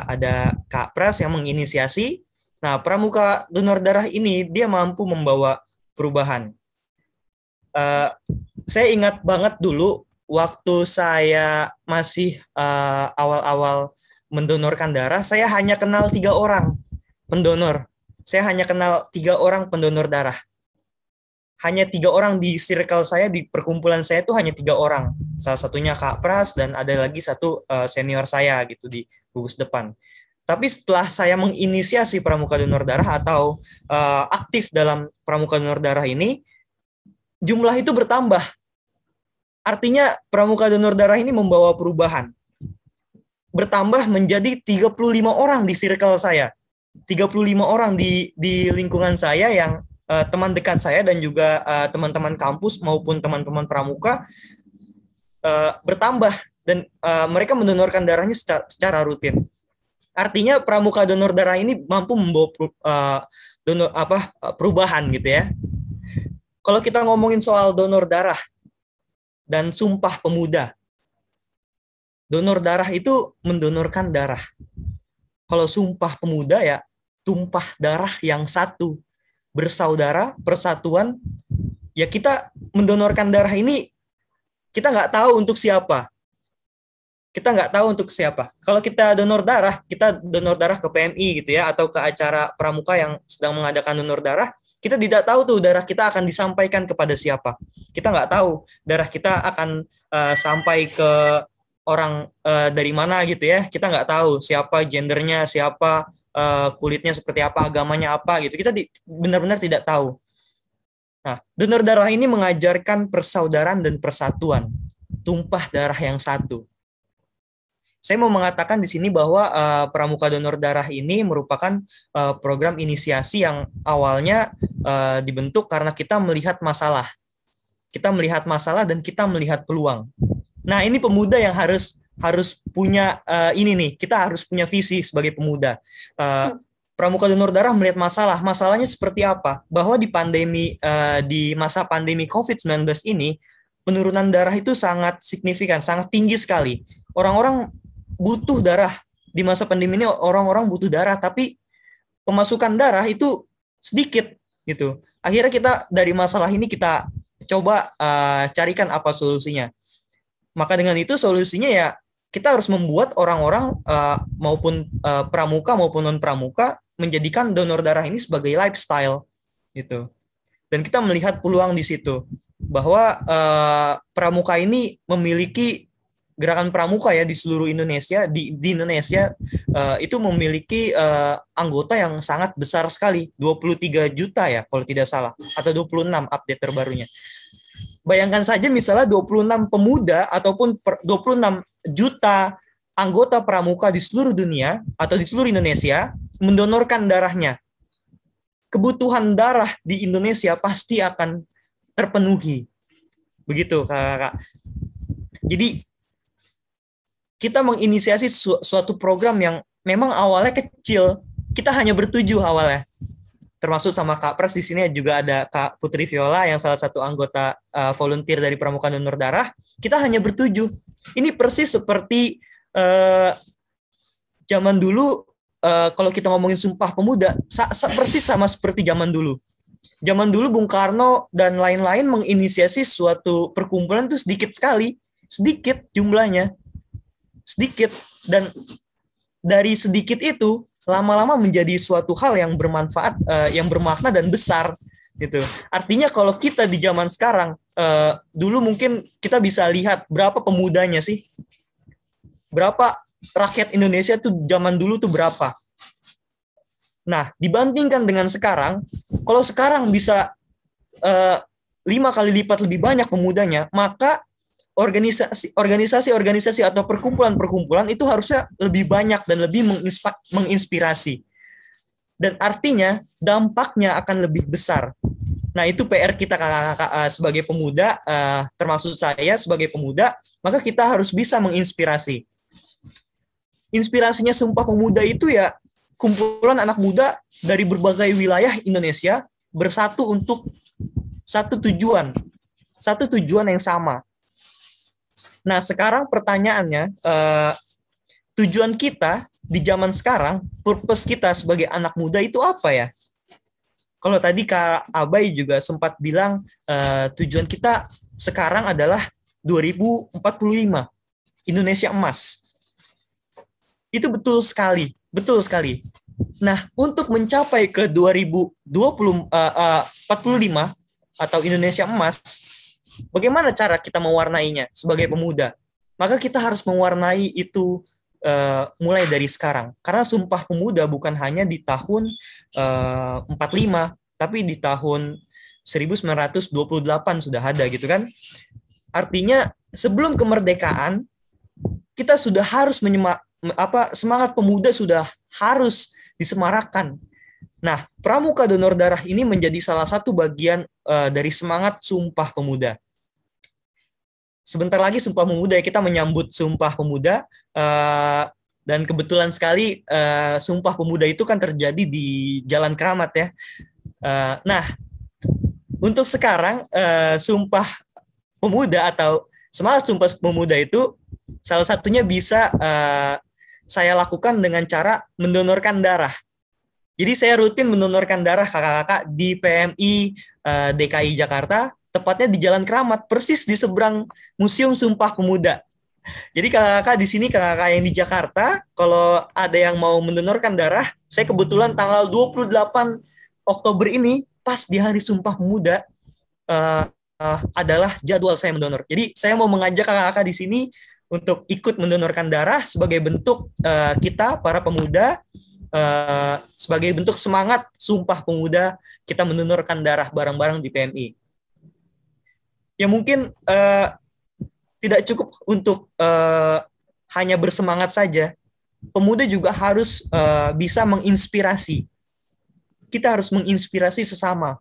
S8: ada Kak Pras yang menginisiasi. Nah, pramuka donor darah ini dia mampu membawa perubahan. Saya ingat banget dulu waktu saya masih awal-awal mendonorkan darah, saya hanya kenal 3 orang pendonor. Saya hanya kenal 3 orang pendonor darah. Hanya 3 orang di circle saya, di perkumpulan saya itu hanya 3 orang. Salah satunya Kak Pras dan ada lagi satu senior saya gitu di gugus depan. Tapi setelah saya menginisiasi pramuka donor darah atau aktif dalam pramuka donor darah ini, jumlah itu bertambah. Artinya pramuka donor darah ini membawa perubahan. Bertambah menjadi 35 orang di circle saya. 35 orang di lingkungan saya yang teman dekat saya dan juga teman-teman kampus maupun teman-teman pramuka bertambah dan mereka mendonorkan darahnya secara rutin. Artinya pramuka donor darah ini mampu membawa perubahan gitu ya. Kalau kita ngomongin soal donor darah dan Sumpah Pemuda, donor darah itu mendonorkan darah. Kalau Sumpah Pemuda ya tumpah darah yang satu, bersaudara, persatuan. Ya kita mendonorkan darah ini kita nggak tahu untuk siapa. Kita nggak tahu untuk siapa. Kalau kita donor darah ke PMI gitu ya, atau ke acara pramuka yang sedang mengadakan donor darah, kita tidak tahu tuh darah kita akan disampaikan kepada siapa. Kita nggak tahu darah kita akan sampai ke orang dari mana gitu ya. Kita nggak tahu siapa gendernya, siapa kulitnya seperti apa, agamanya apa gitu. Kita benar-benar tidak tahu. Nah, donor darah ini mengajarkan persaudaraan dan persatuan. tumpah darah yang satu. Saya mau mengatakan di sini bahwa Pramuka Donor Darah ini merupakan program inisiasi yang awalnya dibentuk karena kita melihat masalah. Kita melihat masalah dan kita melihat peluang. Nah, ini pemuda yang harus punya ini nih. Kita harus punya visi sebagai pemuda. Pramuka Donor Darah melihat masalah. Masalahnya seperti apa? Bahwa di masa pandemi COVID-19 ini, penurunan darah itu sangat signifikan, sangat tinggi sekali. Orang-orang butuh darah. Di masa pandemi ini orang-orang butuh darah, tapi pemasukan darah itu sedikit gitu. Akhirnya kita dari masalah ini kita coba carikan apa solusinya. Maka dengan itu solusinya ya kita harus membuat orang-orang maupun pramuka maupun non pramuka menjadikan donor darah ini sebagai lifestyle gitu. Dan kita melihat peluang di situ bahwa pramuka ini memiliki gerakan pramuka ya di seluruh Indonesia, di Indonesia itu memiliki anggota yang sangat besar sekali, 23 juta ya kalau tidak salah, atau 26 update terbarunya. Bayangkan saja misalnya 26 pemuda ataupun 26 juta anggota pramuka di seluruh dunia atau di seluruh Indonesia mendonorkan darahnya. Kebutuhan darah di Indonesia pasti akan terpenuhi. Begitu Kakak. Jadi kita menginisiasi suatu program yang memang awalnya kecil. Kita hanya bertujuh awalnya. Termasuk sama Kak Pras di sini juga ada Kak Putri Viola yang salah satu anggota volunteer dari Pramuka Donor Darah. Kita hanya bertujuh. Ini persis seperti zaman dulu kalau kita ngomongin Sumpah Pemuda, persis sama seperti zaman dulu. Zaman dulu Bung Karno dan lain-lain menginisiasi suatu perkumpulan itu sedikit sekali. Sedikit jumlahnya. Sedikit, dan dari sedikit itu lama-lama menjadi suatu hal yang bermanfaat, yang bermakna dan besar gitu. Artinya kalau kita di zaman sekarang, dulu mungkin kita bisa lihat berapa pemudanya sih, berapa rakyat Indonesia tuh zaman dulu tuh berapa. Nah, dibandingkan dengan sekarang, kalau sekarang bisa 5 kali lipat lebih banyak pemudanya, maka organisasi atau perkumpulan itu harusnya lebih banyak dan lebih menginspirasi. Dan artinya dampaknya akan lebih besar. Nah, itu PR kita kakak-kakak sebagai pemuda, termasuk saya sebagai pemuda, maka kita harus bisa menginspirasi. Inspirasinya Sumpah Pemuda itu ya kumpulan anak muda dari berbagai wilayah Indonesia bersatu untuk satu tujuan yang sama. Nah, sekarang pertanyaannya, tujuan kita di zaman sekarang, purpose kita sebagai anak muda itu apa ya? Kalau tadi Kak Abai juga sempat bilang, tujuan kita sekarang adalah 2045, Indonesia Emas. Itu betul sekali. Nah, untuk mencapai ke 2045 atau Indonesia Emas, bagaimana cara kita mewarnainya sebagai pemuda? Maka kita harus mewarnai itu mulai dari sekarang. Karena Sumpah Pemuda bukan hanya di tahun 45, tapi di tahun 1928 sudah ada gitu kan. Artinya sebelum kemerdekaan, kita sudah harus semangat pemuda sudah harus disemarakan. Nah, Pramuka Donor Darah ini menjadi salah satu bagian dari semangat Sumpah Pemuda. Sebentar lagi Sumpah Pemuda, kita menyambut Sumpah Pemuda, dan kebetulan sekali Sumpah Pemuda itu kan terjadi di Jalan Keramat ya. Nah, untuk sekarang Sumpah Pemuda atau semangat Sumpah Pemuda itu salah satunya bisa saya lakukan dengan cara mendonorkan darah. Jadi saya rutin mendonorkan darah kakak-kakak di PMI DKI Jakarta, tepatnya di Jalan Keramat, persis di seberang Museum Sumpah Pemuda. Jadi kakak-kakak di sini, kakak-kakak yang di Jakarta, kalau ada yang mau mendonorkan darah, saya kebetulan tanggal 28 Oktober ini, pas di hari Sumpah Pemuda, adalah jadwal saya mendonor. Jadi saya mau mengajak kakak-kakak di sini untuk ikut mendonorkan darah sebagai bentuk kita, para pemuda, sebagai bentuk semangat Sumpah Pemuda, kita mendonorkan darah bareng-bareng di PMI. Ya mungkin tidak cukup untuk hanya bersemangat saja. Pemuda juga harus bisa menginspirasi. Kita harus menginspirasi sesama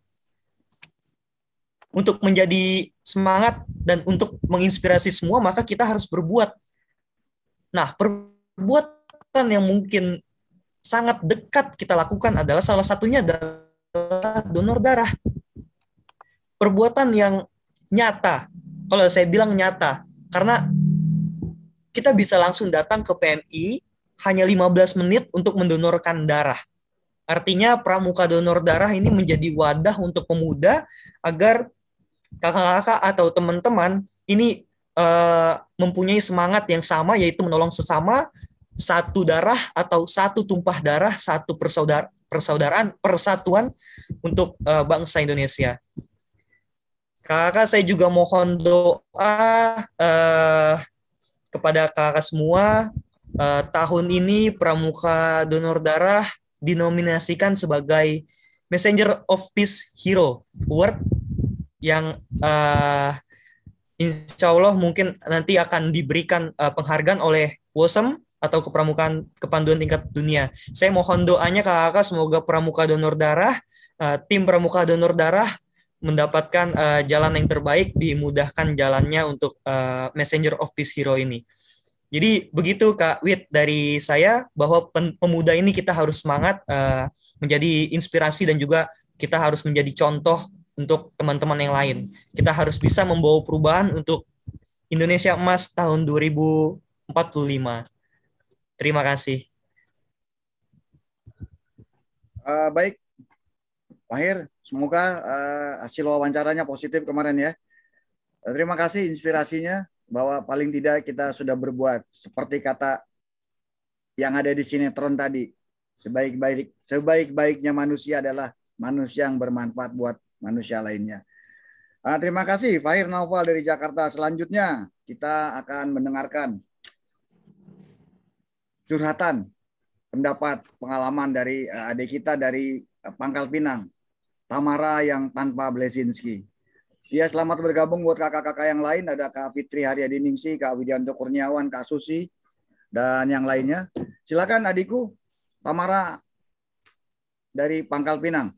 S8: untuk menjadi semangat dan untuk menginspirasi semua, maka kita harus berbuat. Nah, perbuatan yang mungkin sangat dekat kita lakukan adalah salah satunya adalah donor darah. Perbuatan yang nyata. Kalau saya bilang nyata, karena kita bisa langsung datang ke PMI hanya 15 menit untuk mendonorkan darah. Artinya pramuka donor darah ini menjadi wadah untuk pemuda agar kakak-kakak atau teman-teman ini mempunyai semangat yang sama, yaitu menolong sesama, satu darah atau satu tumpah darah, satu persatuan untuk bangsa Indonesia. Kakak, saya juga mohon doa kepada kakak semua. Tahun ini pramuka donor darah dinominasikan sebagai Messenger of Peace Hero Award yang insya Allah mungkin nanti akan diberikan penghargaan oleh WOSM atau Kepramukaan Kepanduan Tingkat Dunia. Saya mohon doanya kakak, semoga pramuka donor darah, tim pramuka donor darah mendapatkan jalan yang terbaik, dimudahkan jalannya untuk Messenger of Peace Hero ini. Jadi begitu Kak Wit dari saya, bahwa pemuda ini kita harus semangat, menjadi inspirasi, dan juga kita harus menjadi contoh untuk teman-teman yang lain. Kita harus bisa membawa perubahan untuk Indonesia Emas tahun 2045. Terima kasih.
S1: Baik, Fahir, semoga hasil wawancaranya positif kemarin ya. Terima kasih inspirasinya, bahwa paling tidak kita sudah berbuat seperti kata yang ada di sinetron tadi. Sebaik-baiknya manusia adalah manusia yang bermanfaat buat manusia lainnya. Terima kasih Fahir Naufal dari Jakarta. Selanjutnya kita akan mendengarkan curhatan, pendapat, pengalaman dari adik kita dari Pangkal Pinang, Tamara yang tanpa Blesinski. Ya, selamat bergabung buat kakak-kakak yang lain. Ada Kak Fitri Haryadiningsi, Kak Widianto Kurniawan, Kak Susi, dan yang lainnya. Silakan adikku, Tamara dari Pangkal Pinang.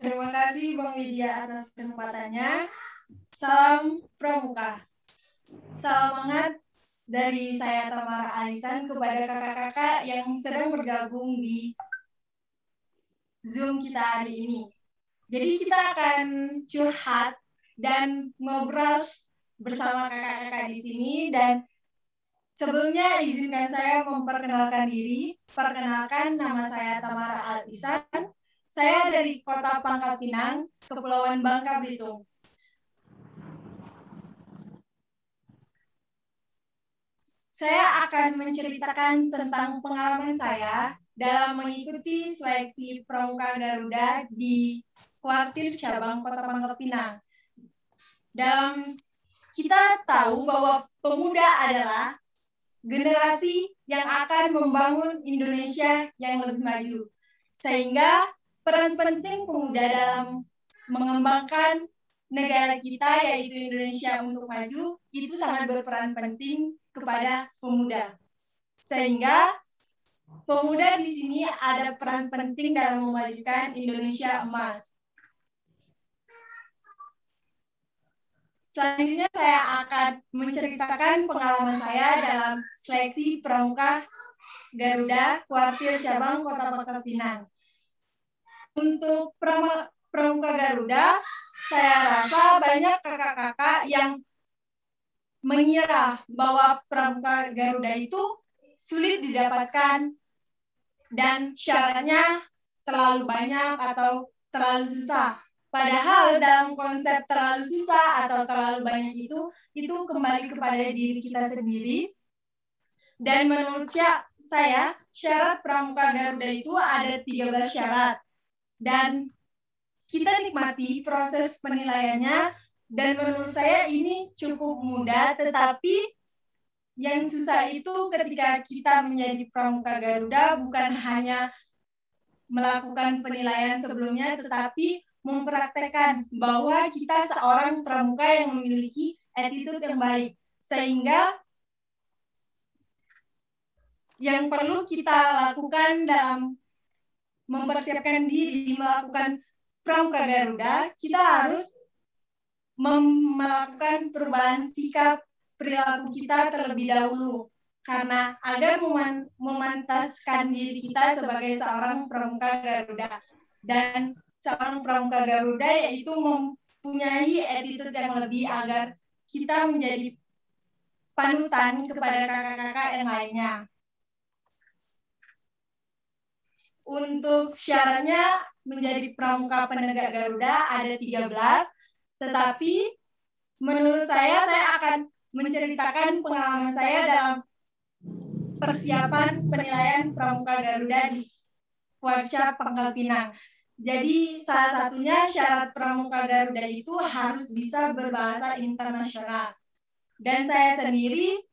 S9: Terima kasih Bang Widya atas kesempatannya. Salam Pramuka. Salam hangat dari saya Tamara Alisan kepada kakak-kakak yang sedang bergabung di Zoom kita hari ini. Jadi kita akan curhat dan ngobrol bersama kakak-kakak di sini, dan sebelumnya izinkan saya memperkenalkan diri. Perkenalkan, nama saya Tamara Alisan. Saya dari Kota Pangkal Pinang, Kepulauan Bangka Belitung. Saya akan menceritakan tentang pengalaman saya dalam mengikuti seleksi Pramuka Garuda di Kuartir Cabang Kota Pangkal Pinang. Kita tahu bahwa pemuda adalah generasi yang akan membangun Indonesia yang lebih maju. Sehingga peran penting pemuda dalam mengembangkan negara kita, yaitu Indonesia untuk maju, itu sangat berperan penting kepada pemuda. Sehingga pemuda di sini ada peran penting dalam memajukan Indonesia Emas. Selanjutnya saya akan menceritakan pengalaman saya dalam seleksi Pramuka Garuda Kuartir Cabang Kota Pangkal Pinang. Untuk Pramuka Garuda, saya rasa banyak kakak-kakak yang mengira bahwa Pramuka Garuda itu sulit didapatkan dan syaratnya terlalu banyak atau terlalu susah. Padahal dalam konsep terlalu susah atau terlalu banyak itu kembali kepada diri kita sendiri. Dan menurut saya, syarat Pramuka Garuda itu ada 13 syarat. Dan kita nikmati proses penilaiannya, dan menurut saya ini cukup mudah, tetapi yang susah itu ketika kita menjadi Pramuka Garuda bukan hanya melakukan penilaian sebelumnya, tetapi mempraktekkan bahwa kita seorang pramuka yang memiliki attitude yang baik. Sehingga yang perlu kita lakukan dalam mempersiapkan diri melakukan Pramuka Garuda, kita harus melakukan perubahan sikap perilaku kita terlebih dahulu. Karena agar memantaskan diri kita sebagai seorang Pramuka Garuda. Dan seorang Pramuka Garuda yaitu mempunyai attitude yang lebih agar kita menjadi panutan kepada kakak-kakak yang lainnya. Untuk syaratnya menjadi Pramuka Penegak Garuda ada 13, tetapi menurut saya akan menceritakan pengalaman saya dalam persiapan penilaian Pramuka Garuda di Workshop Pangkal Pinang. Jadi salah satunya syarat Pramuka Garuda itu harus bisa berbahasa internasional. Dan saya sendiri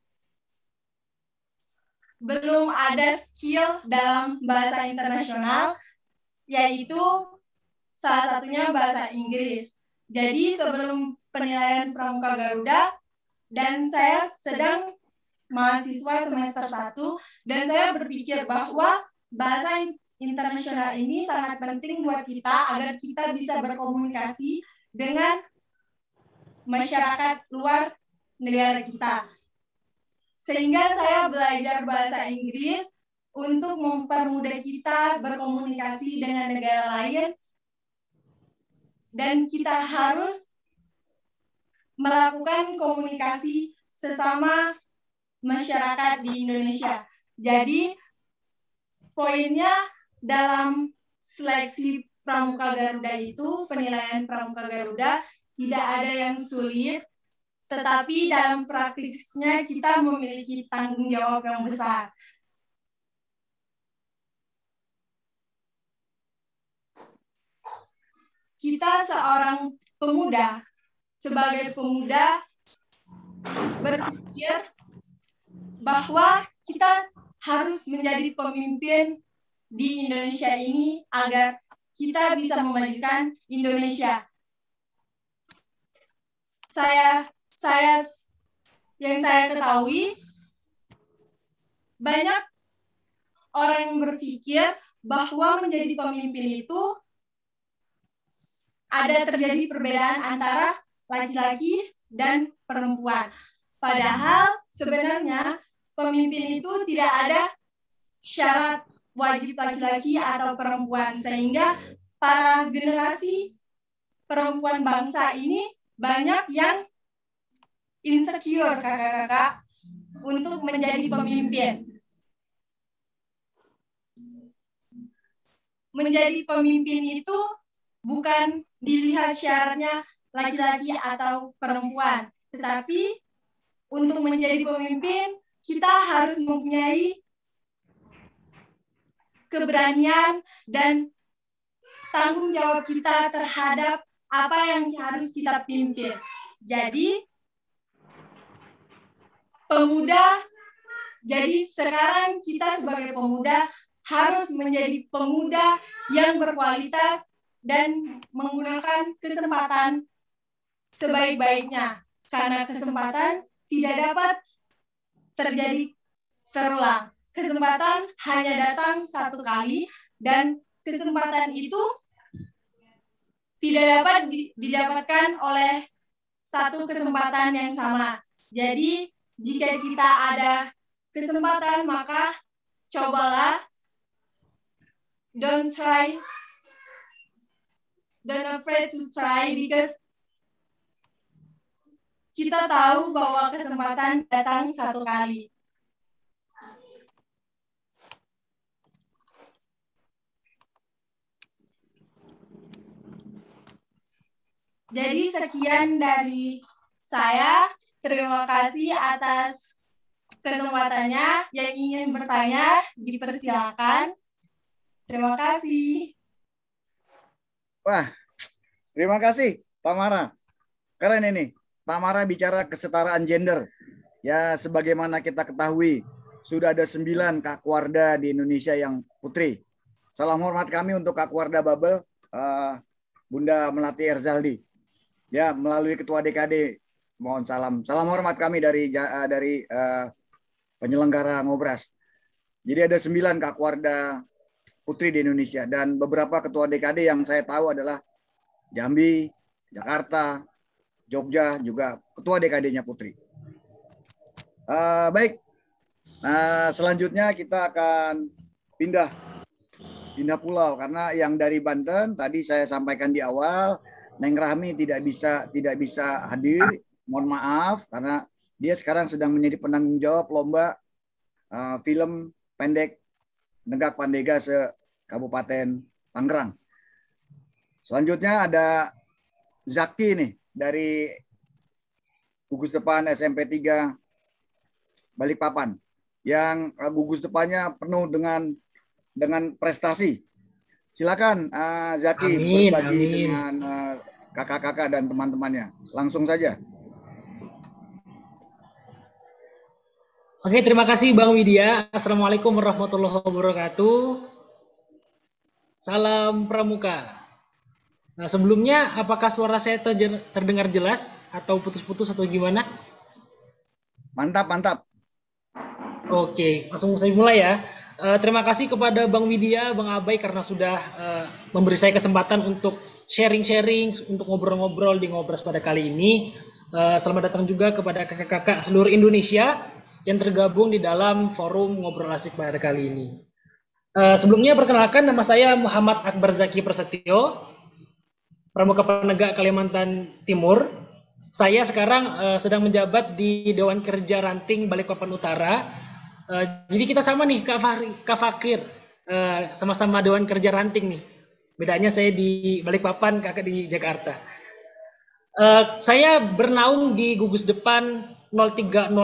S9: belum ada skill dalam bahasa internasional, yaitu salah satunya bahasa Inggris. Jadi sebelum penilaian Pramuka Garuda, dan saya sedang mahasiswa semester 1, dan saya berpikir bahwa bahasa internasional ini sangat penting buat kita agar kita bisa berkomunikasi dengan masyarakat luar negara kita. Sehingga saya belajar bahasa Inggris untuk mempermudah kita berkomunikasi dengan negara lain, dan kita harus melakukan komunikasi sesama masyarakat di Indonesia. Jadi poinnya dalam seleksi Pramuka Garuda itu, penilaian Pramuka Garuda tidak ada yang sulit, tetapi dalam praktisnya kita memiliki tanggung jawab yang besar. Kita seorang pemuda, sebagai pemuda berpikir bahwa kita harus menjadi pemimpin di Indonesia ini agar kita bisa memajukan Indonesia. Yang saya ketahui, banyak orang yang berpikir bahwa menjadi pemimpin itu ada terjadi perbedaan antara laki-laki dan perempuan. Padahal sebenarnya pemimpin itu tidak ada syarat wajib laki-laki atau perempuan, sehingga para generasi perempuan bangsa ini banyak yang insecure, kakak-kakak, untuk menjadi pemimpin. Menjadi pemimpin itu bukan dilihat syaratnya laki-laki atau perempuan, tetapi untuk menjadi pemimpin kita harus mempunyai keberanian dan tanggung jawab kita terhadap apa yang harus kita pimpin. Jadi sekarang kita sebagai pemuda harus menjadi pemuda yang berkualitas dan menggunakan kesempatan sebaik-baiknya. Karena kesempatan tidak dapat terjadi terulang. Kesempatan hanya datang satu kali, dan kesempatan itu tidak dapat didapatkan oleh satu kesempatan yang sama. Jadi, jika kita ada kesempatan, maka cobalah. Don't afraid to try, because kita tahu bahwa kesempatan datang satu kali. Jadi sekian dari saya. Terima kasih atas kesempatannya. Yang ingin bertanya, dipersilakan. Terima kasih.
S1: Wah, terima kasih Pak Mara. Keren ini. Pak Mara bicara kesetaraan gender. Ya, sebagaimana kita ketahui, sudah ada 9 Kakwarda di Indonesia yang putri. Salam hormat kami untuk Kakwarda Babel, Bunda Melati Erzaldi. Ya, melalui Ketua DKD Mohon salam hormat kami dari penyelenggara Ngobras. Jadi ada 9 Kakwarda Putri di Indonesia dan beberapa ketua DKD yang saya tahu adalah Jambi, Jakarta, Jogja, juga ketua DKD-nya Putri. Baik, selanjutnya kita akan pindah pulau karena yang dari Banten tadi saya sampaikan di awal, Neng Rahmi tidak bisa hadir. Mohon maaf karena dia sekarang sedang menjadi penanggung jawab lomba film pendek Negak Pandega se-Kabupaten Tangerang. Selanjutnya ada Zaki nih dari gugus depan SMP 3 Balikpapan yang gugus depannya penuh dengan prestasi. Silakan Zaki berbagi dengan kakak-kakak dan teman-temannya. Langsung saja.
S10: Oke, terima kasih Bang Widya. Assalamualaikum warahmatullahi wabarakatuh. Salam Pramuka. Nah, sebelumnya apakah suara saya terdengar jelas atau putus-putus atau gimana?
S1: Mantap.
S10: Oke, langsung saya mulai ya. Terima kasih kepada Bang Widya, Bang Abai karena sudah memberi saya kesempatan untuk sharing-sharing, untuk ngobrol-ngobrol di Ngobras pada kali ini. Selamat datang juga kepada kakak-kakak seluruh Indonesia yang tergabung di dalam forum Ngobrol Asik pada kali ini. Sebelumnya perkenalkan, nama saya Muhammad Akbar Zaki Prasetyo, Pramuka Penegak Kalimantan Timur. Saya sekarang sedang menjabat di Dewan Kerja Ranting Balikpapan Utara. Jadi kita sama nih Kak Fakir, sama-sama Dewan Kerja Ranting nih. Bedanya saya di Balikpapan, kakak di Jakarta. Saya bernaung di gugus depan 03061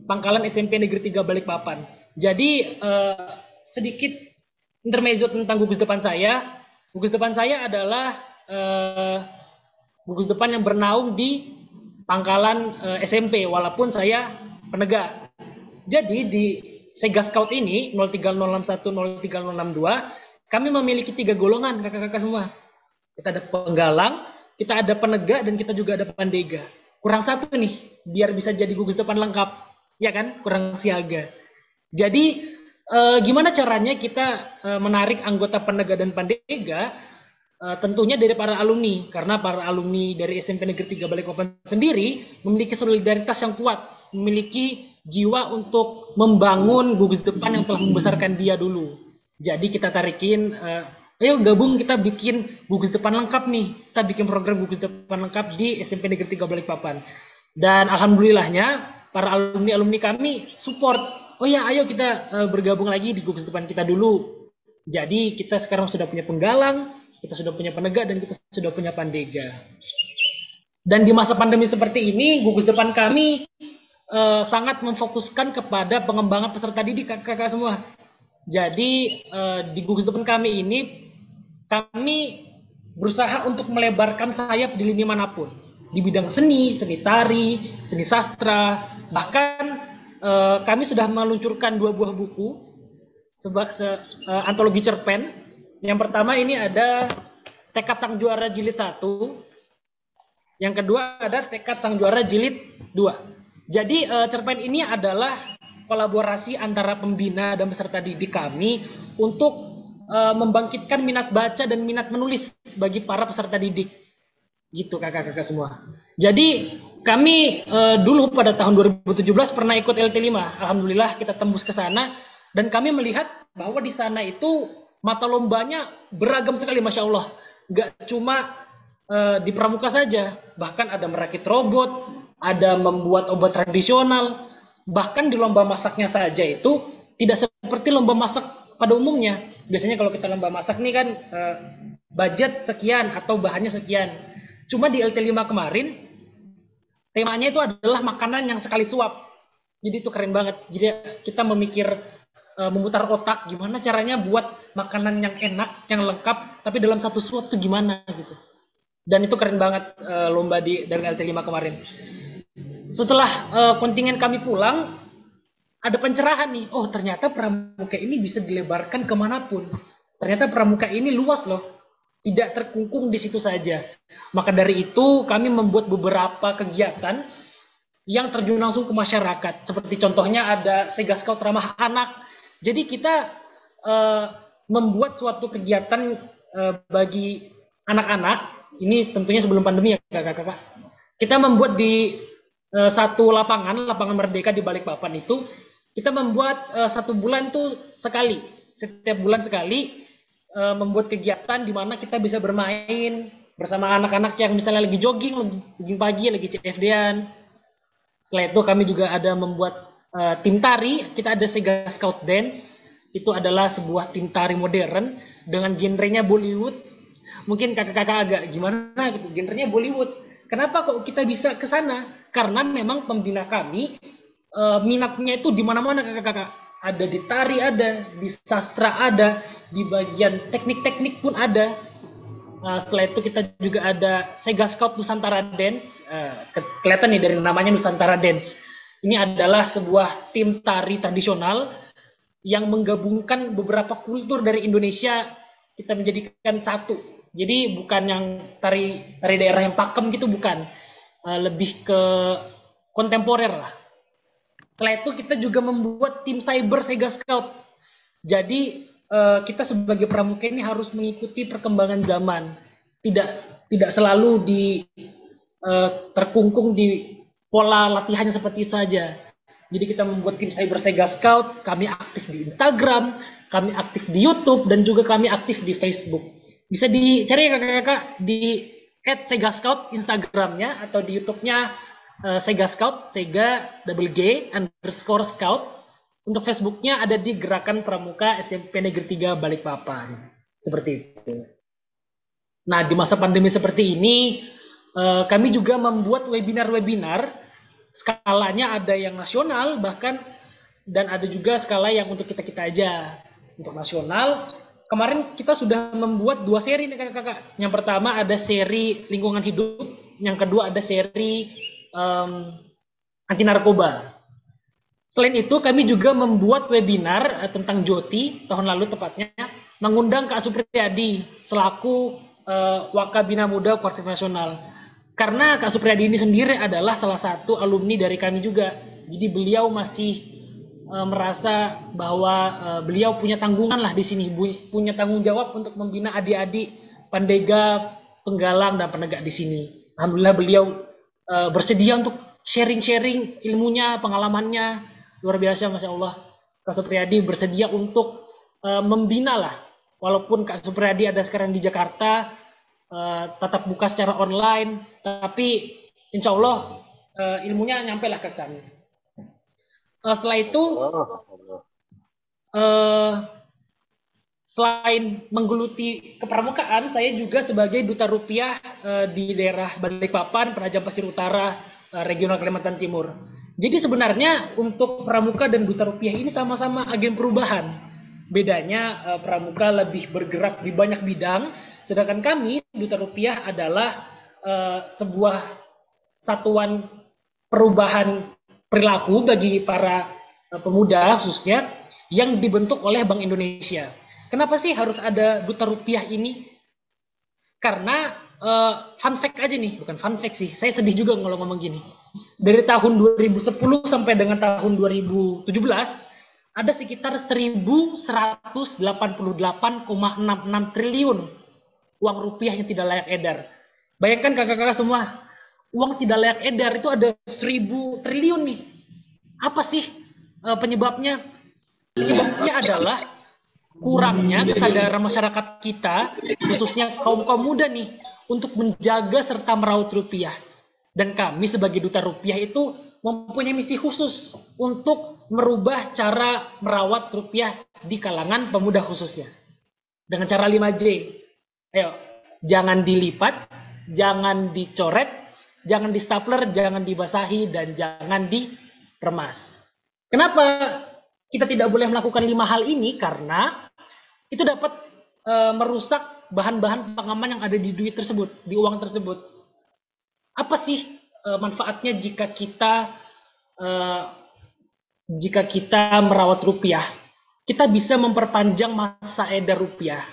S10: Pangkalan SMP Negeri 3 Balikpapan. Jadi sedikit intermezzo tentang gugus depan saya. Gugus depan saya adalah gugus depan yang bernaung di Pangkalan SMP walaupun saya penegak. Jadi di Sega Scout ini 03061 03062 kami memiliki 3 golongan kakak-kakak semua. Kita ada penggalang, kita ada penegak, dan kita juga ada pandega. Kurang satu nih, biar bisa jadi gugus depan lengkap, ya kan? Kurang siaga. Jadi gimana caranya kita menarik anggota penegak dan pandega? Tentunya dari para alumni, karena para alumni dari SMP Negeri 3 Balikpapan sendiri memiliki solidaritas yang kuat, memiliki jiwa untuk membangun gugus depan yang telah membesarkan dia dulu. Jadi kita tarikin, ayo gabung kita bikin gugus depan lengkap nih. Kita bikin program gugus depan lengkap di SMP Negeri 3 Balikpapan. Dan alhamdulillahnya para alumni kami support. Oh ya, ayo kita bergabung lagi di gugus depan kita dulu. Jadi kita sekarang sudah punya penggalang, kita sudah punya penegak, dan kita sudah punya pandega. Dan di masa pandemi seperti ini, gugus depan kami sangat memfokuskan kepada pengembangan peserta didik kakak-kakak semua. Jadi di gugus depan kami ini kami berusaha untuk melebarkan sayap di lini manapun, di bidang seni tari, seni sastra, bahkan kami sudah meluncurkan 2 buah buku antologi cerpen. Yang pertama ini ada Tekad Sang Juara Jilid 1, yang kedua ada Tekad Sang Juara Jilid 2. Jadi cerpen ini adalah kolaborasi antara pembina dan peserta didik kami untuk membangkitkan minat baca dan minat menulis bagi para peserta didik. Gitu kakak-kakak semua. Jadi kami dulu pada tahun 2017 pernah ikut LT5. Alhamdulillah kita tembus ke sana dan kami melihat bahwa di sana itu mata lombanya beragam sekali, Masya Allah. Gak cuma di pramuka saja, bahkan ada merakit robot, ada membuat obat tradisional, bahkan di lomba masaknya saja itu tidak seperti lomba masak pada umumnya. Biasanya kalau kita lomba masak nih kan budget sekian atau bahannya sekian. Cuma di LT5 kemarin temanya itu adalah makanan yang sekali suap. Jadi itu keren banget. Jadi kita memutar otak gimana caranya buat makanan yang enak, yang lengkap, tapi dalam satu suap tuh gimana gitu. Dan itu keren banget lomba dari LT5 kemarin. Setelah kontingen kami pulang, ada pencerahan nih. Oh ternyata pramuka ini bisa dilebarkan kemanapun. Ternyata pramuka ini luas loh. tidak terkungkung di situ saja. Maka dari itu kami membuat beberapa kegiatan yang terjun langsung ke masyarakat. Seperti contohnya ada Sega Scout Ramah Anak. Jadi kita membuat suatu kegiatan bagi anak-anak. Ini tentunya sebelum pandemi ya kakak-kakak. Kita membuat di satu lapangan Merdeka di Balikpapan itu, kita membuat 1 bulan tuh sekali. Setiap bulan sekali membuat kegiatan di mana kita bisa bermain bersama anak-anak yang misalnya lagi jogging pagi, lagi CFD-an. Setelah itu kami juga ada membuat tim tari. Kita ada Sega Scout Dance. Itu adalah sebuah tim tari modern dengan genrenya Bollywood. Mungkin kakak-kakak agak gimana gitu, genrenya Bollywood. Kenapa kok kita bisa ke sana? Karena memang pembina kami minatnya itu di mana-mana kakak-kakak. Ada di tari, ada di sastra, ada di bagian teknik-teknik pun ada. Setelah itu kita juga ada Sega Scout Nusantara Dance. Kelihatan nih dari namanya Nusantara Dance. Ini adalah sebuah tim tari tradisional yang menggabungkan beberapa kultur dari Indonesia, kita menjadikan satu. Jadi bukan yang tari daerah yang pakem gitu, bukan. Lebih ke kontemporer lah. Setelah itu kita juga membuat tim cyber Sega Scout. Jadi kita sebagai pramuka ini harus mengikuti perkembangan zaman. Tidak selalu terkungkung di pola latihannya seperti itu saja. Jadi kita membuat tim cyber Sega Scout, kami aktif di Instagram, kami aktif di YouTube, dan juga kami aktif di Facebook. Bisa dicari ya kakak-kakak di @segascout Instagramnya, atau di YouTube-nya Sega Scout, Sega_G_Scout. Untuk Facebooknya ada di Gerakan Pramuka SMP Negeri 3 Balikpapan. Seperti itu. Nah, di masa pandemi seperti ini, kami juga membuat webinar-webinar. Skalanya ada yang nasional bahkan, dan ada juga skala yang untuk kita-kita aja. Untuk nasional, kemarin kita sudah membuat 2 seri nih kakak-kakak. Yang pertama ada seri lingkungan hidup, yang kedua ada seri anti narkoba. Selain itu kami juga membuat webinar tentang Joti tahun lalu tepatnya, mengundang Kak Supriyadi selaku Wakabina Muda Kuartir Nasional. Karena Kak Supriyadi ini sendiri adalah salah satu alumni dari kami juga. Jadi beliau masih merasa bahwa beliau punya tanggungan lah di sini, punya tanggung jawab untuk membina adik-adik pandega, penggalang, dan penegak di sini. Alhamdulillah beliau bersedia untuk sharing-sharing ilmunya, pengalamannya, luar biasa, Masya Allah. Kak Supriyadi bersedia untuk membina lah, walaupun Kak Supriyadi ada sekarang di Jakarta, tatap muka secara online, tapi insya Allah ilmunya nyampe lah ke kami. Setelah itu, selain menggeluti kepramukaan, saya juga sebagai Duta Rupiah di daerah Balikpapan, Penajam Pasir Utara, Regional Kalimantan Timur. Jadi sebenarnya untuk pramuka dan Duta Rupiah ini sama-sama agen perubahan. Bedanya pramuka lebih bergerak di banyak bidang, sedangkan kami Duta Rupiah adalah sebuah satuan perubahan perilaku bagi para pemuda khususnya yang dibentuk oleh Bank Indonesia. Kenapa sih harus ada Duta Rupiah ini? Karena fun fact aja nih, bukan fun fact sih, saya sedih juga kalau ngomong gini. Dari tahun 2010 sampai dengan tahun 2017 ada sekitar 1.188,66 triliun uang rupiah yang tidak layak edar. Bayangkan kakak-kakak semua, uang tidak layak edar itu ada 1.000 triliun nih. Apa sih penyebabnya? Penyebabnya adalah kurangnya kesadaran masyarakat kita, khususnya kaum-kaum muda nih, untuk menjaga serta merawat rupiah. Dan kami sebagai Duta Rupiah itu mempunyai misi khusus untuk merubah cara merawat rupiah di kalangan pemuda khususnya. Dengan cara 5J. Ayo, jangan dilipat, jangan dicoret, jangan di stapler, jangan dibasahi, dan jangan diremas. Kenapa kita tidak boleh melakukan 5 hal ini? Karena itu dapat merusak bahan-bahan pengaman yang ada di duit tersebut, di uang tersebut. Apa sih manfaatnya jika kita merawat rupiah? Kita bisa memperpanjang masa edar rupiah.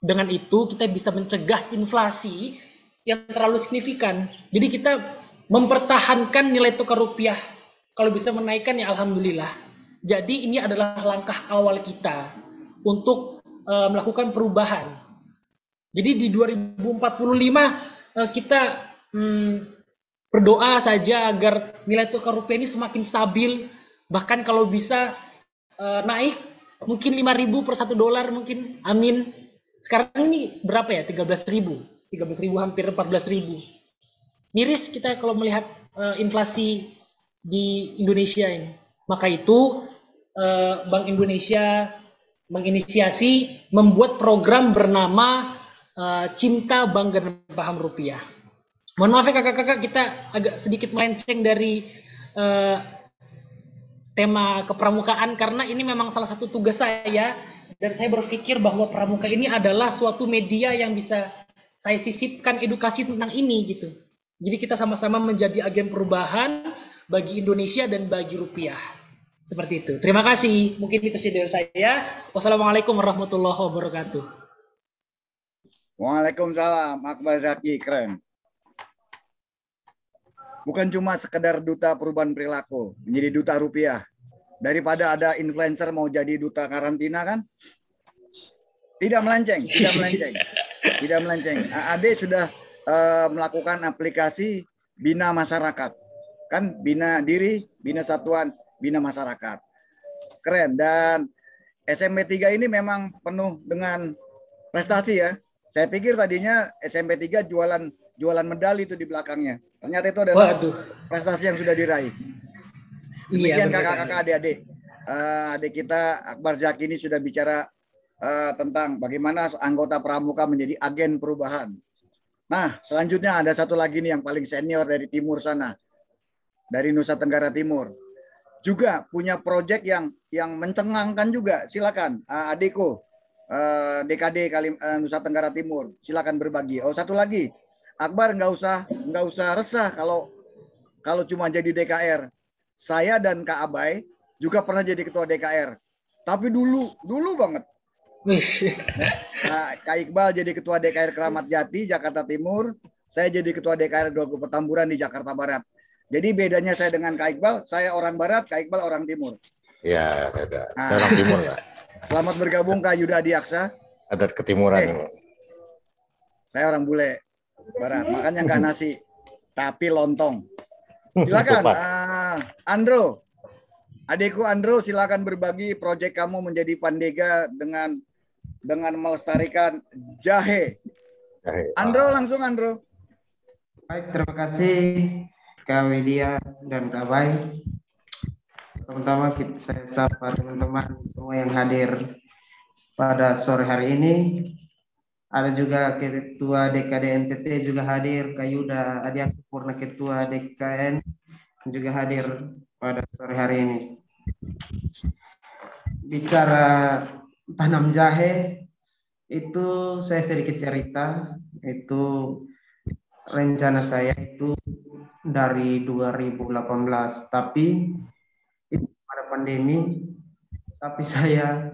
S10: Dengan itu kita bisa mencegah inflasi yang terlalu signifikan. Jadi kita mempertahankan nilai tukar rupiah. Kalau bisa menaikkan ya alhamdulillah. Jadi ini adalah langkah awal kita untuk melakukan perubahan. Jadi di 2045 kita berdoa saja agar nilai tukar rupiah ini semakin stabil. Bahkan kalau bisa naik mungkin 5.000 per $1 mungkin. Amin. Sekarang ini berapa ya? 13.000. 13.000 hampir 14.000. Miris kita kalau melihat inflasi di Indonesia ini. Maka itu Bank Indonesia menginisiasi membuat program bernama Cinta Bangga dan Paham Rupiah. Mohon maaf ya kakak-kakak, kita agak sedikit melenceng dari tema kepramukaan karena ini memang salah satu tugas saya, dan saya berpikir bahwa pramuka ini adalah suatu media yang bisa saya sisipkan edukasi tentang ini gitu. Jadi kita sama-sama menjadi agen perubahan bagi Indonesia dan bagi rupiah. Seperti itu. Terima kasih. Mungkin itu sih dari saya. Wassalamualaikum warahmatullahi wabarakatuh.
S1: Waalaikumsalam, Akbar Zaki, keren. Bukan cuma sekedar duta perubahan perilaku, menjadi duta rupiah. Daripada ada influencer mau jadi duta karantina kan? Tidak melenceng, tidak melenceng. Tidak melenceng. Ade sudah melakukan aplikasi Bina Masyarakat. Kan bina diri, bina satuan, bina masyarakat. Keren. Dan SMP 3 ini memang penuh dengan prestasi ya. Saya pikir tadinya SMP 3 jualan medali itu di belakangnya. Ternyata itu adalah prestasi yang sudah diraih. Demikian kakak-kakak, adik-adik. Adik kita Akbar Zaki ini sudah bicara tentang bagaimana anggota pramuka menjadi agen perubahan. Nah, selanjutnya ada satu lagi nih yang paling senior dari timur sana. Dari Nusa Tenggara Timur. Juga punya proyek yang mencengangkan juga. Silakan adikku. DKD Nusa Tenggara Timur. Silakan berbagi. Oh, satu lagi. Akbar nggak usah resah kalau cuma jadi DKR. Saya dan Kak Abai juga pernah jadi ketua DKR. Tapi dulu banget. Nah, Kak Iqbal jadi ketua DKR Keramat Jati, Jakarta Timur. Saya jadi ketua DKR Dogo Petamburan di Jakarta Barat. Jadi bedanya saya dengan Kak Iqbal, saya orang Barat, Kak Iqbal orang Timur.
S5: Iya, beda. Saya orang Timur lah.
S1: Selamat bergabung Kak Yuda Adiaksa.
S5: Adat ketimuran.
S1: Saya orang bule Barat, makanya nggak nasi, tapi lontong. Silakan, Andro. Adikku Andro, silakan berbagi proyek kamu menjadi Pandega dengan melestarikan jahe. Andro, langsung Andro.
S11: Baik, terima kasih Kak Widya dan Kak Bay. Pertama saya sapa teman-teman semua yang hadir pada sore hari ini. Ada juga Ketua DKD NTT juga hadir, Kak Yuda Adiaksa Purna Ketua DKN juga hadir pada sore hari ini. Bicara tanam jahe, itu saya sedikit cerita. Itu rencana saya itu dari 2018, tapi itu pada pandemi, tapi saya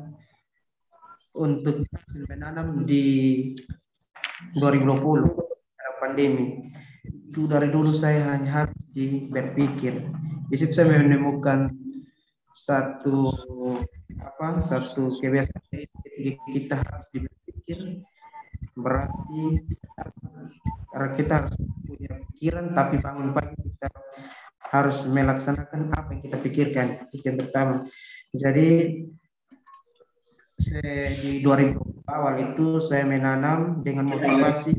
S11: untuk menanam di 2020 pada pandemi. Itu dari dulu saya hanya harus berpikir. Di situ saya menemukan satu kebiasaan kita harus berpikir, berarti karena kita harus punya pikiran, tapi bangun pagi kita harus melaksanakan apa yang kita pikirkan. Itu yang pertama. Jadi di 2000 awal itu saya menanam dengan motivasi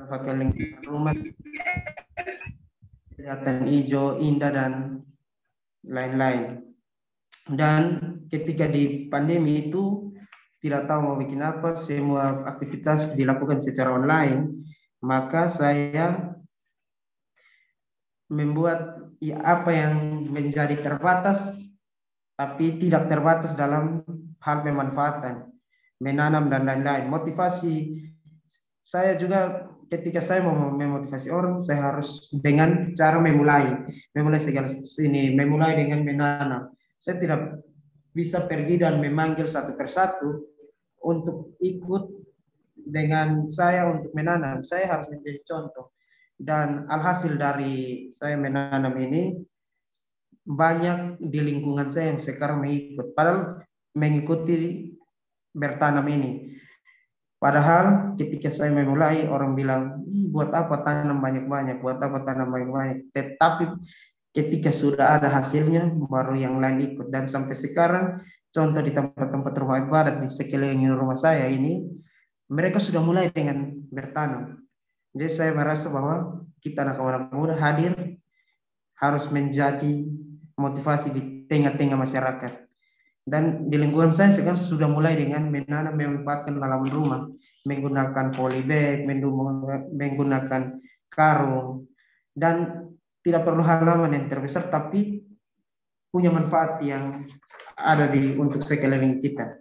S11: pakai lingkungan rumah, kelihatan hijau, indah dan lain-lain. Dan ketika di pandemi itu tidak tahu mau bikin apa, semua aktivitas dilakukan secara online, maka saya membuat apa yang menjadi terbatas, tapi tidak terbatas dalam hal pemanfaatan, menanam dan lain-lain. Motivasi saya juga ketika saya mau memotivasi orang, saya harus dengan cara memulai segala ini, memulai dengan menanam. Saya tidak bisa pergi dan memanggil satu persatu untuk ikut dengan saya untuk menanam. Saya harus menjadi contoh. Dan alhasil dari saya menanam ini, banyak di lingkungan saya yang sekarang mengikut. Padahal mengikuti bertanam ini. Padahal ketika saya memulai, orang bilang, buat apa tanam banyak-banyak, buat apa tanam banyak-banyak. Tetapi ketika sudah ada hasilnya, baru yang lain ikut. Dan sampai sekarang, contoh di tempat-tempat rumah ibadat di sekeliling rumah saya ini, mereka sudah mulai dengan bertanam. Jadi saya merasa bahwa kita anak-anak muda hadir harus menjadi motivasi di tengah-tengah masyarakat. Dan di lingkungan saya sekarang sudah mulai dengan menanam, memanfaatkan halaman rumah, menggunakan polybag, menggunakan karung, dan tidak perlu halaman yang terbesar, tapi punya manfaat yang ada untuk sekeliling kita.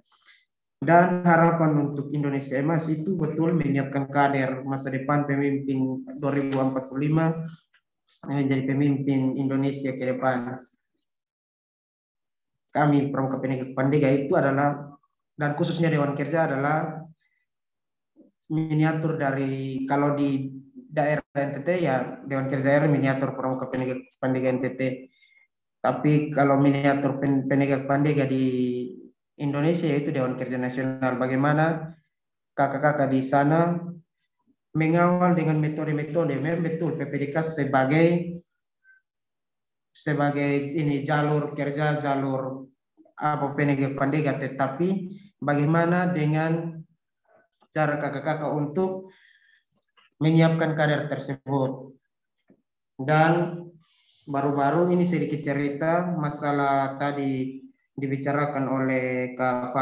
S11: Dan harapan untuk Indonesia Emas itu betul menyiapkan kader masa depan pemimpin 2045 menjadi pemimpin Indonesia ke depan. Kami Pramuka Penegak Pandega itu adalah, dan khususnya Dewan Kerja adalah miniatur dari, kalau di daerah NTT ya Dewan Kerja daerah miniatur Pramuka Penegak Pandega NTT. Tapi kalau miniatur penegak pandega di Indonesia yaitu Dewan Kerja Nasional. Bagaimana kakak-kakak di sana mengawal dengan metode-metode, memang betul PPDK sebagai ini jalur kerja, jalur apa penegak pandega, tetapi bagaimana dengan cara kakak-kakak untuk menyiapkan kader tersebut. Dan baru-baru ini sedikit cerita masalah tadi dibicarakan oleh Kak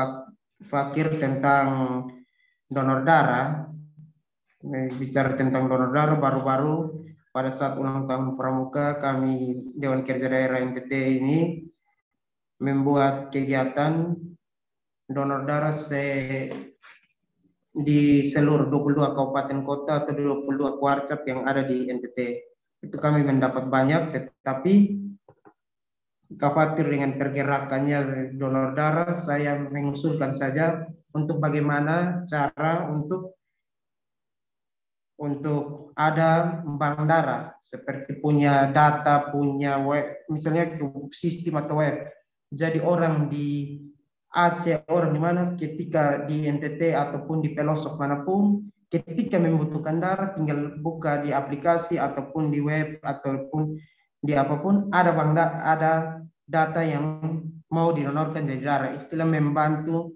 S11: Fakir tentang donor darah. Bicara tentang donor darah, baru-baru pada saat ulang tahun Pramuka, kami Dewan Kerja Daerah NTT ini membuat kegiatan donor darah di seluruh 22 kabupaten kota atau 22 kuarcap yang ada di NTT. Itu kami mendapat banyak, tetapi khawatir dengan pergerakannya donor darah, saya mengusulkan saja untuk bagaimana cara untuk ada bank darah, seperti punya data, punya web, misalnya sistem atau web. Jadi orang di Aceh, orang di mana ketika di NTT ataupun di pelosok manapun, ketika membutuhkan darah tinggal buka di aplikasi ataupun di web ataupun di apapun, ada data yang mau didonorkan jadi darah. Istilah membantu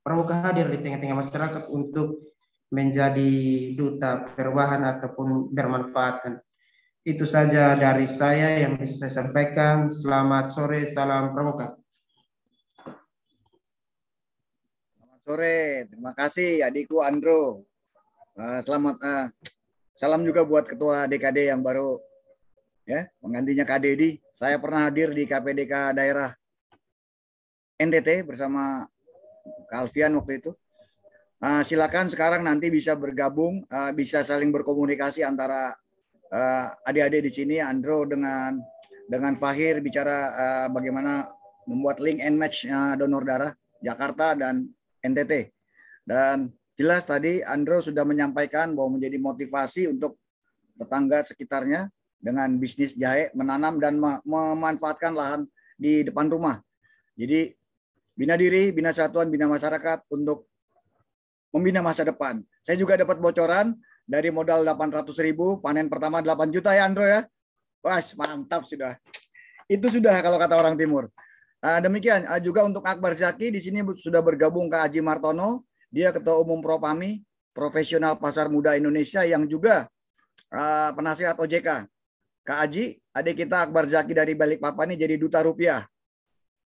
S11: Pramuka hadir di tengah-tengah masyarakat untuk menjadi duta perubahan ataupun bermanfaat. Itu saja dari saya yang bisa saya sampaikan. Selamat sore, salam Pramuka.
S1: Selamat sore, terima kasih adikku Andro. Salam juga buat ketua DKD yang baru, ya, penggantinya Kak Dedi. Saya pernah hadir di KPDK daerah NTT bersama Kak Alfian waktu itu. Silakan sekarang nanti bisa bergabung, bisa saling berkomunikasi antara adik-adik di sini, Andro dengan Fahir bicara bagaimana membuat link and match donor darah Jakarta dan NTT. Dan jelas tadi Andro sudah menyampaikan bahwa menjadi motivasi untuk tetangga sekitarnya dengan bisnis jahe, menanam dan memanfaatkan lahan di depan rumah. Jadi bina diri, bina satuan, bina masyarakat untuk membina masa depan. Saya juga dapat bocoran dari modal 800.000, panen pertama 8 juta ya Andro ya. Wah, mantap sudah. Itu sudah kalau kata orang timur. Demikian juga untuk Akbar Zaki di sini sudah bergabung ke Haji Martono, dia Ketua Umum Propami, Profesional Pasar Muda Indonesia yang juga penasihat OJK. Kak Haji, adik kita Akbar Zaki dari Balikpapan ini jadi duta rupiah.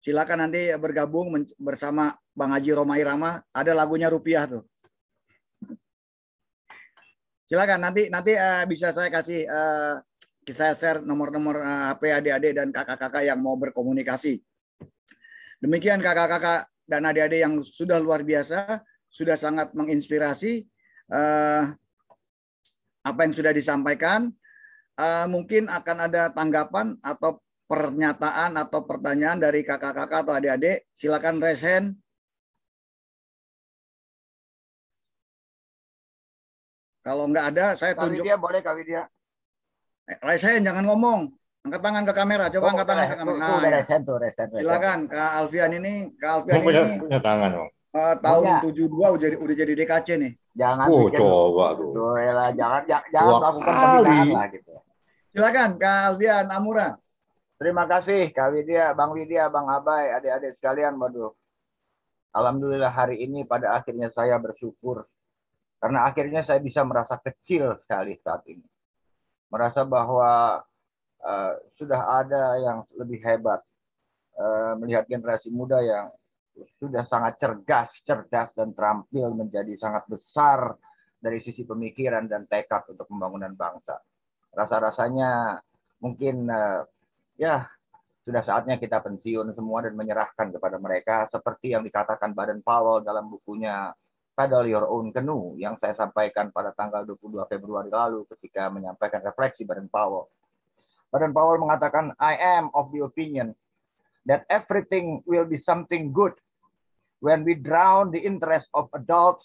S1: Silakan nanti bergabung bersama Bang Haji Roma Irama, ada lagunya rupiah tuh. Silakan nanti bisa saya kasih saya share nomor-nomor HP adik-adik dan kakak-kakak yang mau berkomunikasi. Demikian kakak-kakak dan adik-adik yang sudah luar biasa, sudah sangat menginspirasi. apa yang sudah disampaikan. Mungkin akan ada tanggapan atau pernyataan atau pertanyaan dari kakak-kakak atau adik-adik. Silakan raise hand. Kalau nggak ada, saya tunjuk.
S2: Kak Widya boleh, Kak Widya.
S1: Raise hand, jangan ngomong. Angkat tangan ke kamera. Coba angkat tangan ke kamera. Nah, ya. Silakan, Kak Alfian ini. Kak Alfian ini
S5: punya tangan, Bang.
S1: Tahun 72 udah jadi DKC nih.
S2: Jangan
S5: coba tuh.
S2: Jangan melakukan penghinaan lah gitu.
S1: Silakan Kak Alfian Amura.
S2: Terima kasih Kak Widya, Bang Widya, Bang Abai, adik-adik sekalian. Waduh. Alhamdulillah hari ini pada akhirnya saya bersyukur. Karena akhirnya saya bisa merasa kecil sekali saat ini. Merasa bahwa sudah ada yang lebih hebat. Melihat generasi muda yang sudah sangat cerdas dan terampil menjadi sangat besar dari sisi pemikiran dan tekad untuk pembangunan bangsa. Rasa-rasanya mungkin ya sudah saatnya kita pensiun semua dan menyerahkan kepada mereka seperti yang dikatakan Baden-Powell dalam bukunya Paddle Your Own Canoe yang saya sampaikan pada tanggal 22 Februari lalu ketika menyampaikan refleksi Baden-Powell. Baden-Powell mengatakan, I am of the opinion that everything will be something good when we drown the interest of adults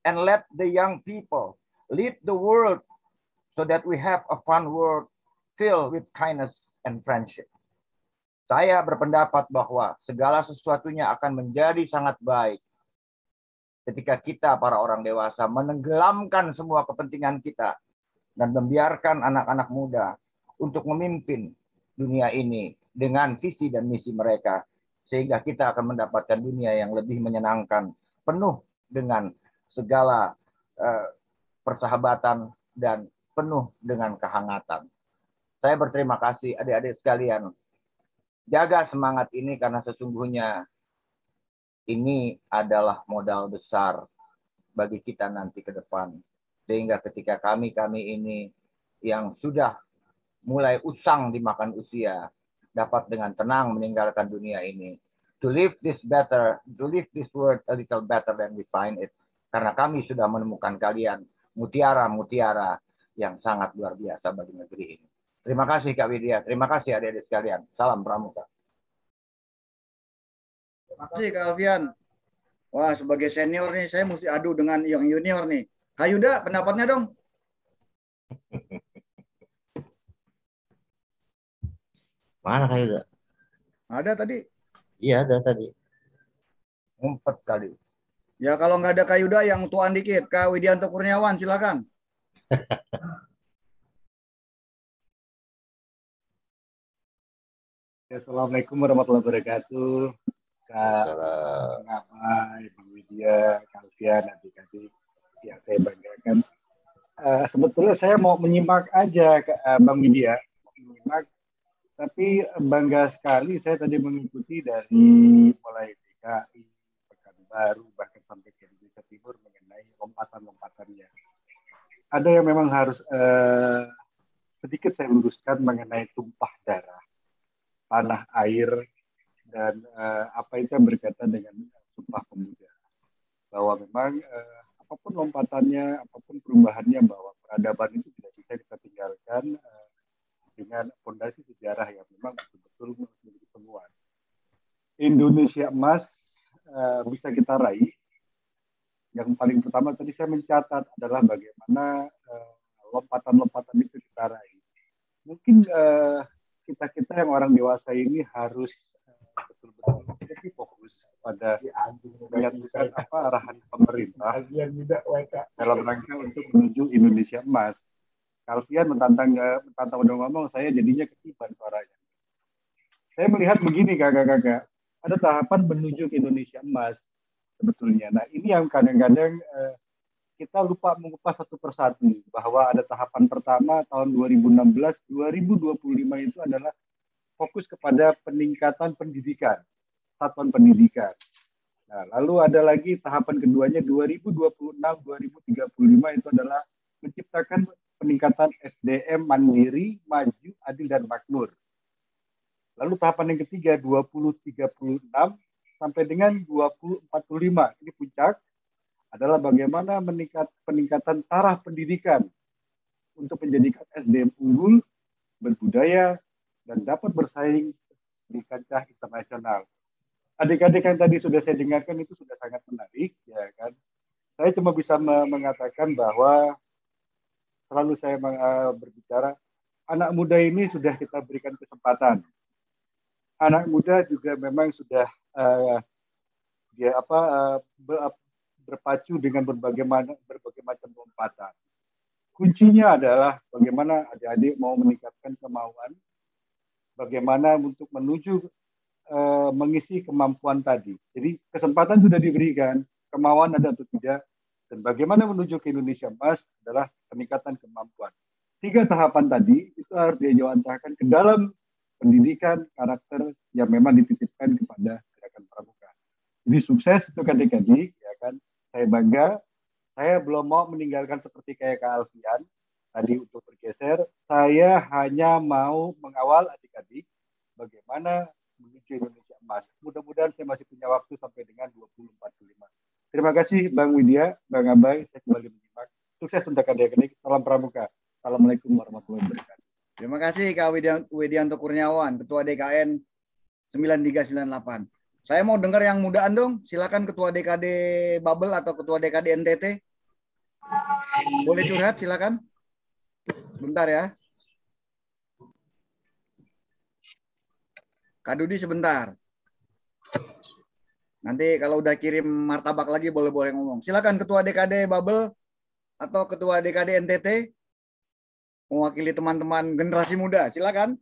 S2: and let the young people lead the world so that we have a fun world filled with kindness and friendship. Saya berpendapat bahwa segala sesuatunya akan menjadi sangat baik ketika kita para orang dewasa menenggelamkan semua kepentingan kita dan membiarkan anak-anak muda untuk memimpin dunia ini dengan visi dan misi mereka sehingga kita akan mendapatkan dunia yang lebih menyenangkan, penuh dengan segala persahabatan dan penuh dengan kehangatan. Saya berterima kasih adik-adik sekalian. Jaga semangat ini karena sesungguhnya ini adalah modal besar bagi kita nanti ke depan. Sehingga ketika kami ini yang sudah mulai usang dimakan usia dapat dengan tenang meninggalkan dunia ini. To live this world a little better than we find it. Karena kami sudah menemukan kalian mutiara-mutiara yang sangat luar biasa bagi negeri ini. Terima kasih Kak Widya, terima kasih adik-adik sekalian. Salam Pramuka.
S1: Terima kasih Kak Alfian. Wah, sebagai senior nih, saya mesti adu dengan yang junior nih. Kak Yuda, pendapatnya dong.
S5: Mana Kak Yuda?
S1: Ada tadi.
S5: Iya, ada tadi.
S2: Ngumpet kali.
S1: Ya kalau nggak ada Kak Yuda yang tuan dikit, Kak Widianto Kurniawan, silakan.
S12: Assalamualaikum warahmatullahi wabarakatuh. Kak Abai, Bang Widya, Kak Alfian, adik-adik yang saya banggakan. Sebetulnya saya mau menyimak aja Bang Widya, menyimak. Tapi bangga sekali saya tadi mengikuti dari mulai DKI, Pekanbaru, bahkan sampai ke Indonesia Timur mengenai lompatan-lompatannya. Ada yang memang harus sedikit saya luruskan mengenai tumpah darah, tanah air, dan apa itu yang berkaitan dengan Sumpah Pemuda. Bahwa memang apapun lompatannya, apapun perubahannya, bahwa peradaban itu tidak bisa kita tinggalkan dengan fondasi sejarah yang memang betul-betul menjadi temuan. Indonesia emas bisa kita raih. Yang paling pertama tadi saya mencatat adalah bagaimana lompatan-lompatan itu kita raih. Mungkin kita yang orang dewasa ini harus betul-betul lebih fokus pada menyatukan arahan pemerintah dalam rangka untuk menuju Indonesia emas. Alfian mentantang udah ngomong, saya jadinya ketiban suaranya. Saya melihat begini kakak-kakak, ada tahapan menuju ke Indonesia emas sebetulnya. Nah ini yang kadang-kadang kita lupa mengupas satu persatu, bahwa ada tahapan pertama tahun 2016-2025 itu adalah fokus kepada peningkatan pendidikan, satuan pendidikan. Nah, lalu ada lagi tahapan keduanya 2026-2035 itu adalah menciptakan peningkatan SDM mandiri, maju, adil, dan makmur. Lalu tahapan yang ketiga 2036 sampai dengan 2045, ini puncak, adalah bagaimana peningkatan taraf pendidikan untuk menjadikan SDM unggul, berbudaya, dan dapat bersaing di kancah internasional. Adik-adik yang tadi sudah saya dengarkan itu sudah sangat menarik, ya kan. Saya cuma bisa mengatakan bahwa selalu saya berbicara, anak muda ini sudah kita berikan kesempatan. Anak muda juga memang sudah berpacu dengan berbagai macam lompatan. Kuncinya adalah bagaimana adik-adik mau meningkatkan kemauan, bagaimana untuk menuju mengisi kemampuan tadi. Jadi kesempatan sudah diberikan, kemauan ada atau tidak, dan bagaimana menuju ke Indonesia Emas adalah peningkatan kemampuan. 3 tahapan tadi itu harus dijawantahkan ke dalam pendidikan karakter yang memang dititipkan kepada Gerakan Pramuka. Jadi sukses untuk adik-adik, ya kan. Saya bangga. Saya belum mau meninggalkan seperti kayak Kak Alfian tadi untuk bergeser. Saya hanya mau mengawal adik-adik bagaimana menuju Indonesia Emas. Mudah-mudahan saya masih punya waktu sampai dengan 2045. Terima kasih Bang Widya, Bang Abai, saya kembali menyimak. Sukses untuk adik-adik. Salam Pramuka. Assalamualaikum warahmatullahi wabarakatuh.
S1: Terima kasih Kak Widianto Kurniawan, Ketua DKN 9398. Saya mau dengar yang mudaan dong. Silakan Ketua DKD Bubble atau Ketua DKD NTT. Boleh curhat, silakan. Bentar ya. Kak Dudi sebentar. Nanti kalau udah kirim martabak lagi boleh-boleh ngomong. Silakan Ketua DKD Bubble atau Ketua DKD NTT mewakili teman-teman generasi muda. Silakan.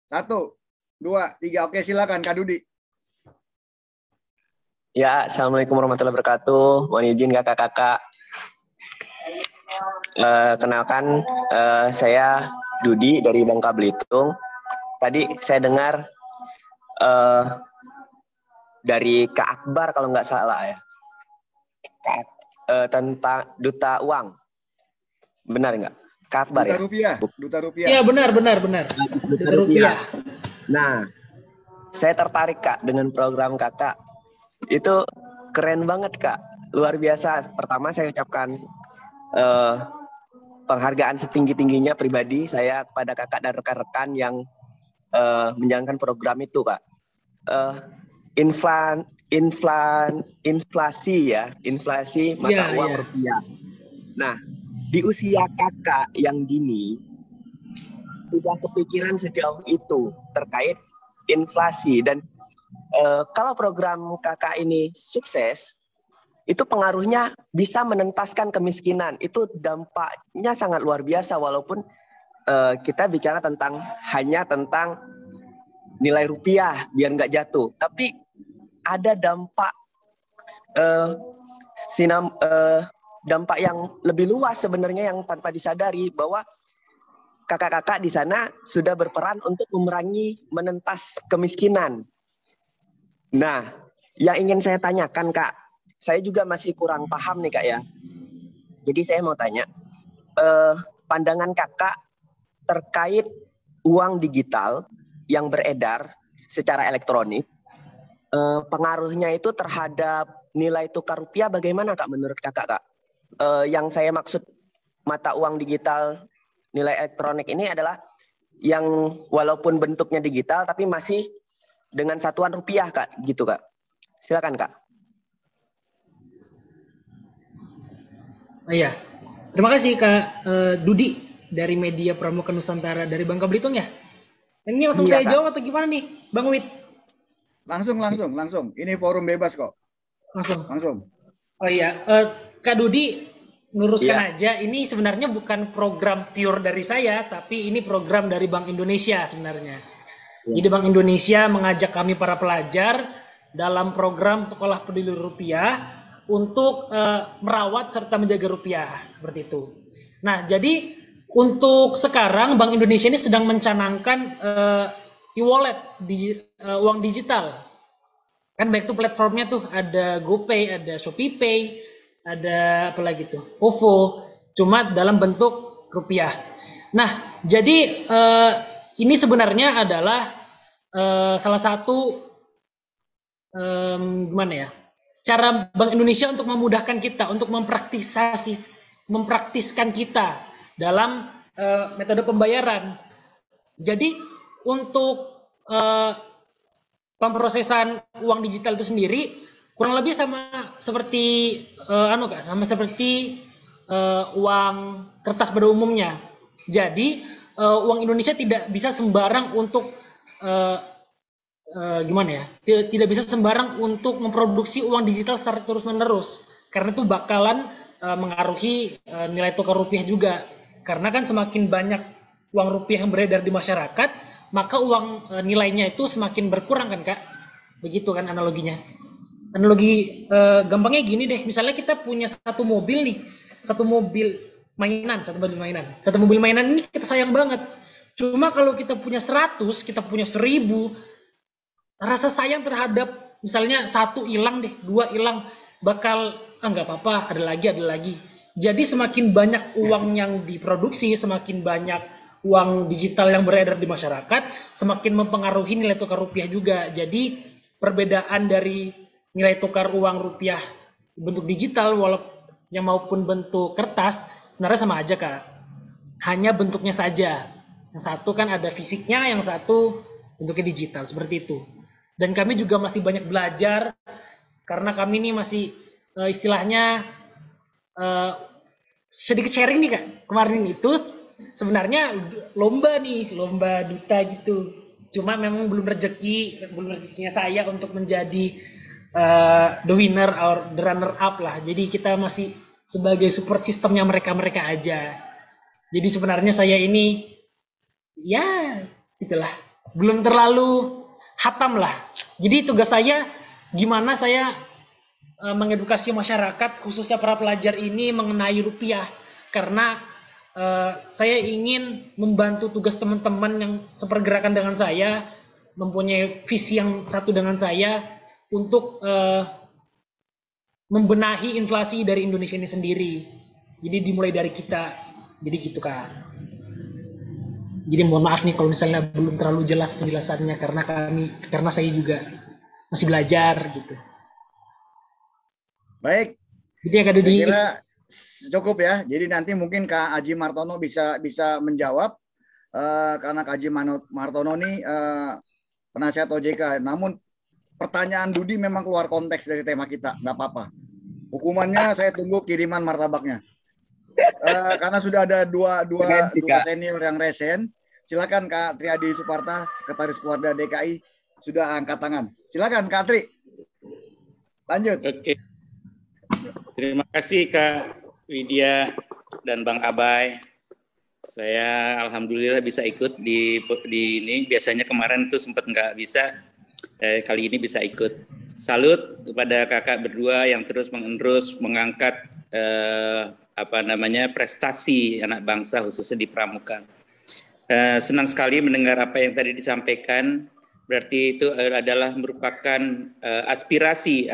S1: Satu, 2, 3. Oke, silakan Kak Dudi.
S13: Ya, Assalamualaikum warahmatullahi wabarakatuh. Mohon izin kakak-kakak. Kenalkan, saya Dudi dari Bangka Belitung. Tadi saya dengar dari Kak Akbar kalau nggak salah ya, tentang duta uang. Benar nggak? Kak Akbar
S1: Duta
S13: ya?
S1: rupiah. Duta rupiah.
S10: Iya benar.
S13: Duta rupiah. Nah, saya tertarik Kak dengan program kakak. Itu keren banget Kak, luar biasa. Pertama saya ucapkan penghargaan setinggi-tingginya pribadi saya kepada kakak dan rekan-rekan yang menjalankan program itu Kak. Inflasi mata uang rupiah. Nah, di usia kakak yang dini sudah kepikiran sejauh itu terkait inflasi dan kalau program kakak ini sukses, itu pengaruhnya bisa menentaskan kemiskinan. Itu dampaknya sangat luar biasa walaupun kita bicara hanya tentang nilai rupiah biar nggak jatuh. Tapi ada dampak dampak yang lebih luas sebenarnya yang tanpa disadari bahwa kakak-kakak di sana sudah berperan untuk menentas kemiskinan. Nah, yang ingin saya tanyakan Kak, saya juga masih kurang paham nih Kak ya. Jadi saya mau tanya, pandangan kakak terkait uang digital yang beredar secara elektronik, pengaruhnya itu terhadap nilai tukar rupiah bagaimana Kak menurut kakak Kak? Yang saya maksud mata uang digital nilai elektronik ini adalah yang walaupun bentuknya digital tapi masih dengan satuan rupiah Kak, gitu Kak. Silakan Kak.
S10: Oh iya, terima kasih Kak Dudi dari Media Pramuka Nusantara dari Bangka Belitung ya. Ini langsung
S1: Iya,
S10: saya
S1: Kak.
S10: jawab atau gimana nih, Bang Wid?
S1: Langsung. Ini forum bebas kok. Langsung.
S10: Oh iya, Kak Dudi luruskan aja. Ini sebenarnya bukan program pure dari saya, tapi ini program dari Bank Indonesia sebenarnya. Jadi Bank Indonesia mengajak kami para pelajar dalam program Sekolah Peduli Rupiah untuk merawat serta menjaga rupiah seperti itu. Nah, jadi untuk sekarang Bank Indonesia ini sedang mencanangkan e-wallet, uang digital. Kan baik itu platformnya tuh ada GoPay, ada ShopeePay, ada apa lagi tuh, OVO, cuma dalam bentuk rupiah. Nah, jadi ini sebenarnya adalah salah satu gimana ya? cara Bank Indonesia untuk memudahkan kita, untuk mempraktiskan kita dalam metode pembayaran. Jadi untuk pemrosesan uang digital itu sendiri kurang lebih sama seperti uang kertas pada umumnya. Jadi uang Indonesia tidak bisa sembarang untuk tidak bisa sembarang untuk memproduksi uang digital secara terus-menerus, karena itu bakalan mengaruhi nilai tukar rupiah juga. Karena kan semakin banyak uang rupiah yang beredar di masyarakat, maka uang nilainya itu semakin berkurang kan Kak? Begitu kan analoginya. Analogi gampangnya gini deh, misalnya kita punya satu mobil mobil mainan ini kita sayang banget. Cuma kalau kita punya 100, kita punya 1000, rasa sayang terhadap misalnya 1 hilang deh, 2 hilang, bakal nggak apa-apa, ada lagi. Jadi semakin banyak uang yang diproduksi, semakin banyak uang digital yang beredar di masyarakat, semakin mempengaruhi nilai tukar rupiah juga. Jadi perbedaan dari nilai tukar uang rupiah bentuk digital maupun bentuk kertas sebenarnya sama aja Kak. Hanya bentuknya saja. Yang satu kan ada fisiknya, yang satu bentuknya digital, seperti itu. Dan kami juga masih banyak belajar, karena kami ini masih istilahnya sedikit sharing nih Kak. Kemarin itu sebenarnya lomba duta gitu. Cuma memang belum rezekinya saya untuk menjadi the winner or the runner up lah. Jadi kita masih sebagai support sistemnya mereka aja. Jadi sebenarnya saya ini ya gitulah, belum terlalu hatam lah. Jadi tugas saya gimana saya mengedukasi masyarakat, khususnya para pelajar ini mengenai rupiah, karena saya ingin membantu tugas teman-teman yang sepergerakan dengan saya, mempunyai visi yang satu dengan saya untuk membenahi inflasi dari Indonesia ini sendiri. Jadi dimulai dari kita. Jadi gitu Kak. Jadi mohon maaf nih kalau misalnya belum terlalu jelas penjelasannya, karena saya juga masih belajar gitu.
S1: Baik.
S10: Gitu ya Kak Dudi.
S1: Saya kira cukup ya. Jadi nanti mungkin Kak Aji Martono bisa menjawab karena Kak Aji Martono ini penasihat OJK. Namun pertanyaan Dudi memang keluar konteks dari tema kita, nggak apa-apa. Hukumannya saya tunggu kiriman martabaknya. Karena sudah ada dua senior yang resen. Silakan Kak Triadi Suparta, Sekretaris Keluarga DKI, sudah angkat tangan. Silakan Kak Tri. Lanjut. Oke.
S14: Terima kasih Kak Widya dan Bang Abai. Saya alhamdulillah bisa ikut di ini. Biasanya kemarin itu sempat nggak bisa. Kali ini bisa ikut. Salut kepada kakak berdua yang terus mengangkat prestasi anak bangsa khususnya di Pramuka. Senang sekali mendengar apa yang tadi disampaikan. Berarti itu adalah merupakan aspirasi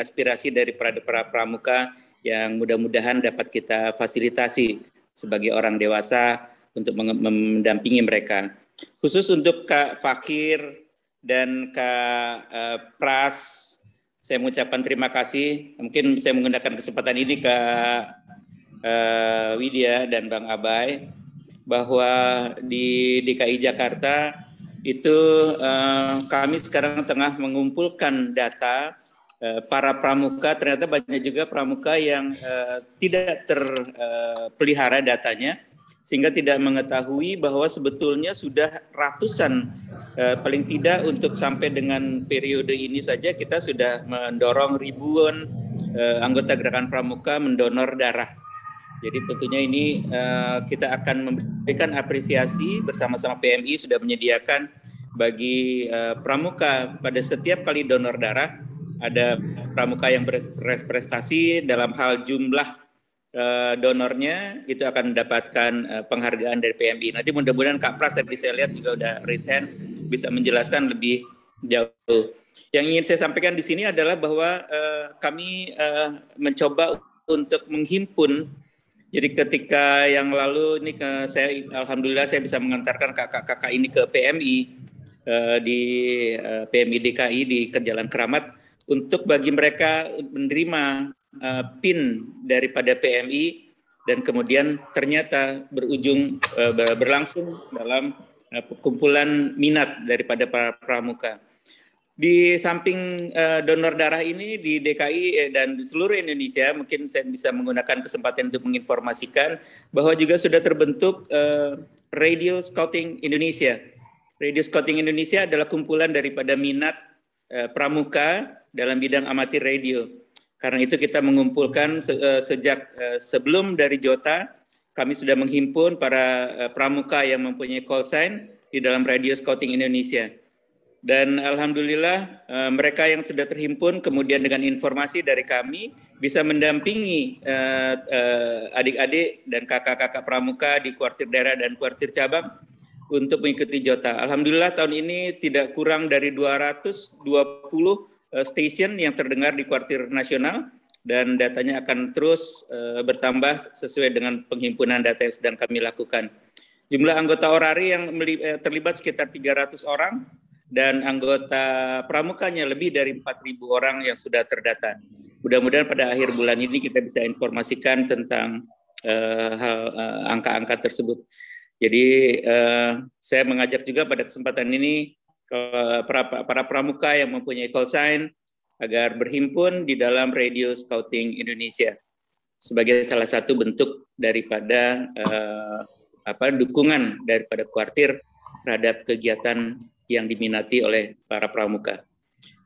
S14: dari para pramuka yang mudah-mudahan dapat kita fasilitasi sebagai orang dewasa untuk mendampingi mereka. Khusus untuk Kak Fakir dan Kak Pras, saya mengucapkan terima kasih. Mungkin saya menggunakan kesempatan ini Kak Widya dan Bang Abai, bahwa di DKI Jakarta itu kami sekarang tengah mengumpulkan data para pramuka. Ternyata banyak juga pramuka yang tidak terpelihara datanya, sehingga tidak mengetahui bahwa sebetulnya sudah ratusan, paling tidak untuk sampai dengan periode ini saja kita sudah mendorong ribuan anggota gerakan pramuka mendonor darah. Jadi tentunya ini kita akan memberikan apresiasi bersama-sama PMI sudah menyediakan bagi pramuka pada setiap kali donor darah ada pramuka yang berprestasi dalam hal jumlah donornya itu akan mendapatkan penghargaan dari PMI. Nanti mudah-mudahan Kak Pras tadi saya lihat juga udah resign bisa menjelaskan lebih jauh. Yang ingin saya sampaikan di sini adalah bahwa kami mencoba untuk menghimpun. Jadi ketika yang lalu ini saya alhamdulillah saya bisa mengantarkan kakak-kakak ini ke PMI di PMI DKI di Jalan Keramat untuk bagi mereka menerima PIN daripada PMI dan kemudian ternyata berlangsung dalam kumpulan minat daripada para pramuka. Di samping donor darah ini di DKI dan di seluruh Indonesia, mungkin saya bisa menggunakan kesempatan untuk menginformasikan bahwa juga sudah terbentuk Radio Scouting Indonesia. Radio Scouting Indonesia adalah kumpulan daripada minat pramuka dalam bidang amatir radio. Karena itu kita mengumpulkan sejak sebelum dari Jota, kami sudah menghimpun para pramuka yang mempunyai call sign di dalam Radio Scouting Indonesia. Dan alhamdulillah mereka yang sudah terhimpun kemudian dengan informasi dari kami bisa mendampingi adik-adik dan kakak-kakak pramuka di kuartir daerah dan kuartir cabang untuk mengikuti Jota. Alhamdulillah tahun ini tidak kurang dari 220 stasiun yang terdengar di kuartir nasional dan datanya akan terus bertambah sesuai dengan penghimpunan data yang sedang kami lakukan. Jumlah anggota orari yang terlibat sekitar 300 orang dan anggota pramukanya lebih dari 4.000 orang yang sudah terdata. Mudah-mudahan pada akhir bulan ini kita bisa informasikan tentang angka-angka tersebut. Jadi saya mengajak juga pada kesempatan ini para pramuka yang mempunyai call sign agar berhimpun di dalam Radio Scouting Indonesia sebagai salah satu bentuk daripada dukungan daripada kuartir terhadap kegiatan yang diminati oleh para pramuka.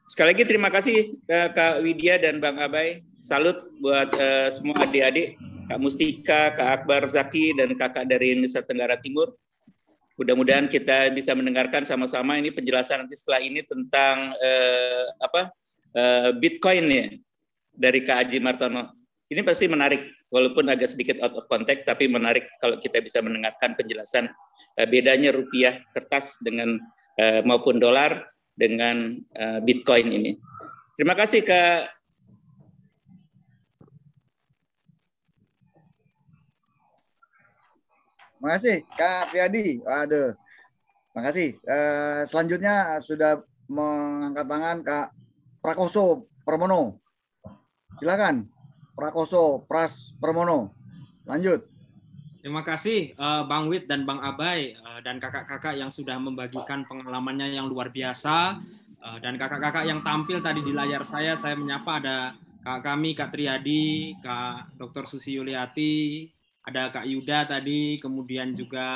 S14: Sekali lagi terima kasih Kak Widya dan Bang Abai. Salut buat semua adik-adik, Kak Mustika, Kak Akbar Zaki, dan kakak dari Nusa Tenggara Timur. Mudah-mudahan kita bisa mendengarkan sama-sama ini penjelasan nanti setelah ini tentang Bitcoin ya dari Kak Aji Martono. Ini pasti menarik, walaupun agak sedikit out of context, tapi menarik kalau kita bisa mendengarkan penjelasan bedanya rupiah kertas dengan maupun dolar dengan Bitcoin ini. Terima kasih Kak.
S1: Terima kasih Kak Priyadi. Waduh, terima kasih. Selanjutnya sudah mengangkat tangan Kak Prakoso Pramono. Silakan Prakoso Pras Pramono. Lanjut.
S15: Terima kasih Bang Wid dan Bang Abai dan kakak-kakak yang sudah membagikan pengalamannya yang luar biasa dan kakak-kakak yang tampil tadi di layar saya menyapa ada Kak kami, Kak Triadi, Kak Dr. Susi Yuliati, ada Kak Yuda tadi, kemudian juga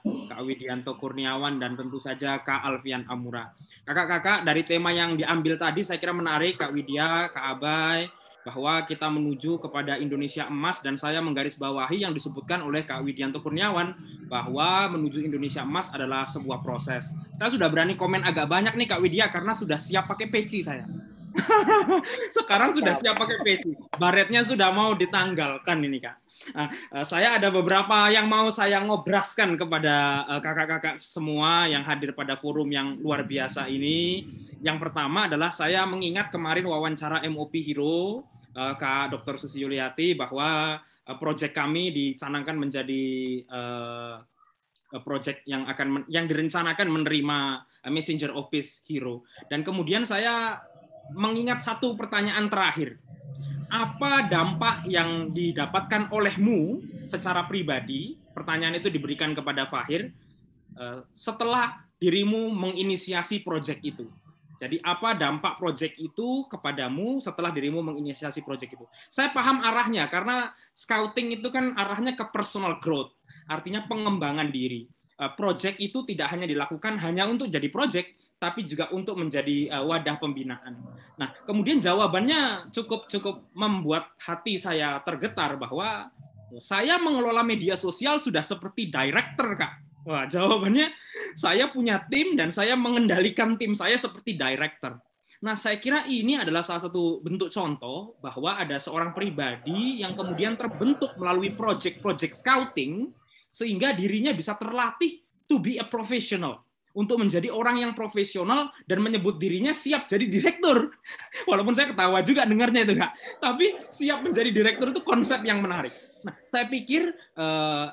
S15: Kak Widianto Kurniawan dan tentu saja Kak Alfian Amura. Kakak-kakak dari tema yang diambil tadi saya kira menarik Kak Widya, Kak Abai, bahwa kita menuju kepada Indonesia emas dan saya menggarisbawahi yang disebutkan oleh Kak Widianto Kurniawan bahwa menuju Indonesia emas adalah sebuah proses. Saya sudah berani komen agak banyak nih Kak Widya karena sudah siap pakai peci saya. Sekarang sudah siap pakai peci. Baretnya sudah mau ditanggalkan ini Kak. Saya ada beberapa yang mau saya ngobraskan kepada kakak-kakak semua yang hadir pada forum yang luar biasa ini. Yang pertama adalah saya mengingat kemarin wawancara MOP Hero Kak Dr. Susi Yuliati bahwa proyek kami dicanangkan menjadi proyek yang direncanakan menerima Messenger Office Hero. Dan kemudian saya mengingat satu pertanyaan terakhir. Apa dampak yang didapatkan olehmu secara pribadi? Pertanyaan itu diberikan kepada Fahir setelah dirimu menginisiasi proyek itu. Jadi apa dampak proyek itu kepadamu setelah dirimu menginisiasi proyek itu? Saya paham arahnya karena scouting itu kan arahnya ke personal growth, artinya pengembangan diri. Proyek itu tidak hanya dilakukan hanya untuk jadi proyek, tapi juga untuk menjadi wadah pembinaan. Nah, kemudian jawabannya cukup membuat hati saya tergetar bahwa saya mengelola media sosial sudah seperti director, Kak. Wah, jawabannya saya punya tim dan saya mengendalikan tim saya seperti director. Nah, saya kira ini adalah salah satu bentuk contoh bahwa ada seorang pribadi yang kemudian terbentuk melalui project scouting sehingga dirinya bisa terlatih to be a professional. Untuk menjadi orang yang profesional dan menyebut dirinya siap jadi direktur. Walaupun saya ketawa juga dengarnya itu, Kak. Tapi siap menjadi direktur itu konsep yang menarik. Nah, saya pikir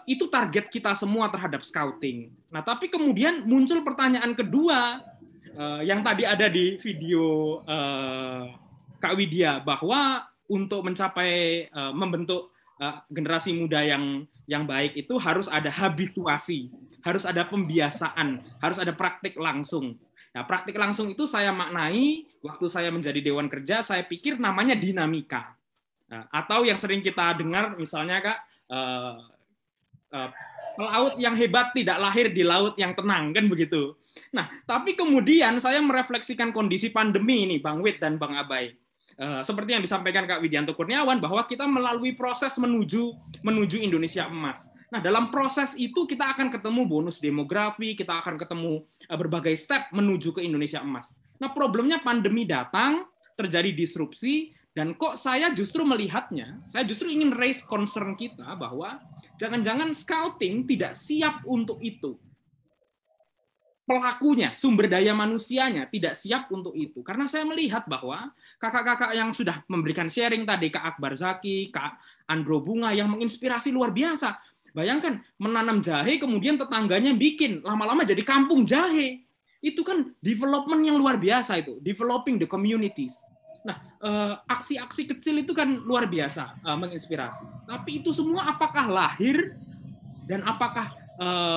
S15: itu target kita semua terhadap scouting. Nah, tapi kemudian muncul pertanyaan kedua yang tadi ada di video Kak Widya bahwa untuk mencapai membentuk generasi muda yang baik itu harus ada habituasi, harus ada pembiasaan, harus ada praktik langsung. Nah, praktik langsung itu saya maknai waktu saya menjadi Dewan Kerja, saya pikir namanya dinamika. Atau yang sering kita dengar misalnya Kak, pelaut yang hebat tidak lahir di laut yang tenang, kan begitu. Nah, tapi kemudian saya merefleksikan kondisi pandemi ini, Bang Wid dan Bang Abai. Seperti yang disampaikan Kak Widianto Kurniawan, bahwa kita melalui proses menuju Indonesia emas. Nah, dalam proses itu kita akan ketemu bonus demografi, kita akan ketemu berbagai step menuju ke Indonesia emas. Nah, problemnya pandemi datang, terjadi disrupsi, dan kok saya justru melihatnya, saya justru ingin raise concern kita bahwa jangan-jangan scouting tidak siap untuk itu. Pelakunya, sumber daya manusianya tidak siap untuk itu. Karena saya melihat bahwa kakak-kakak yang sudah memberikan sharing tadi, Kak Akbar Zaki, Kak Andro Bunga, yang menginspirasi luar biasa. Bayangkan, menanam jahe, kemudian tetangganya bikin, lama-lama jadi kampung jahe. Itu kan development yang luar biasa itu, developing the communities. Nah, aksi-aksi kecil itu kan luar biasa, menginspirasi. Tapi itu semua apakah lahir dan apakah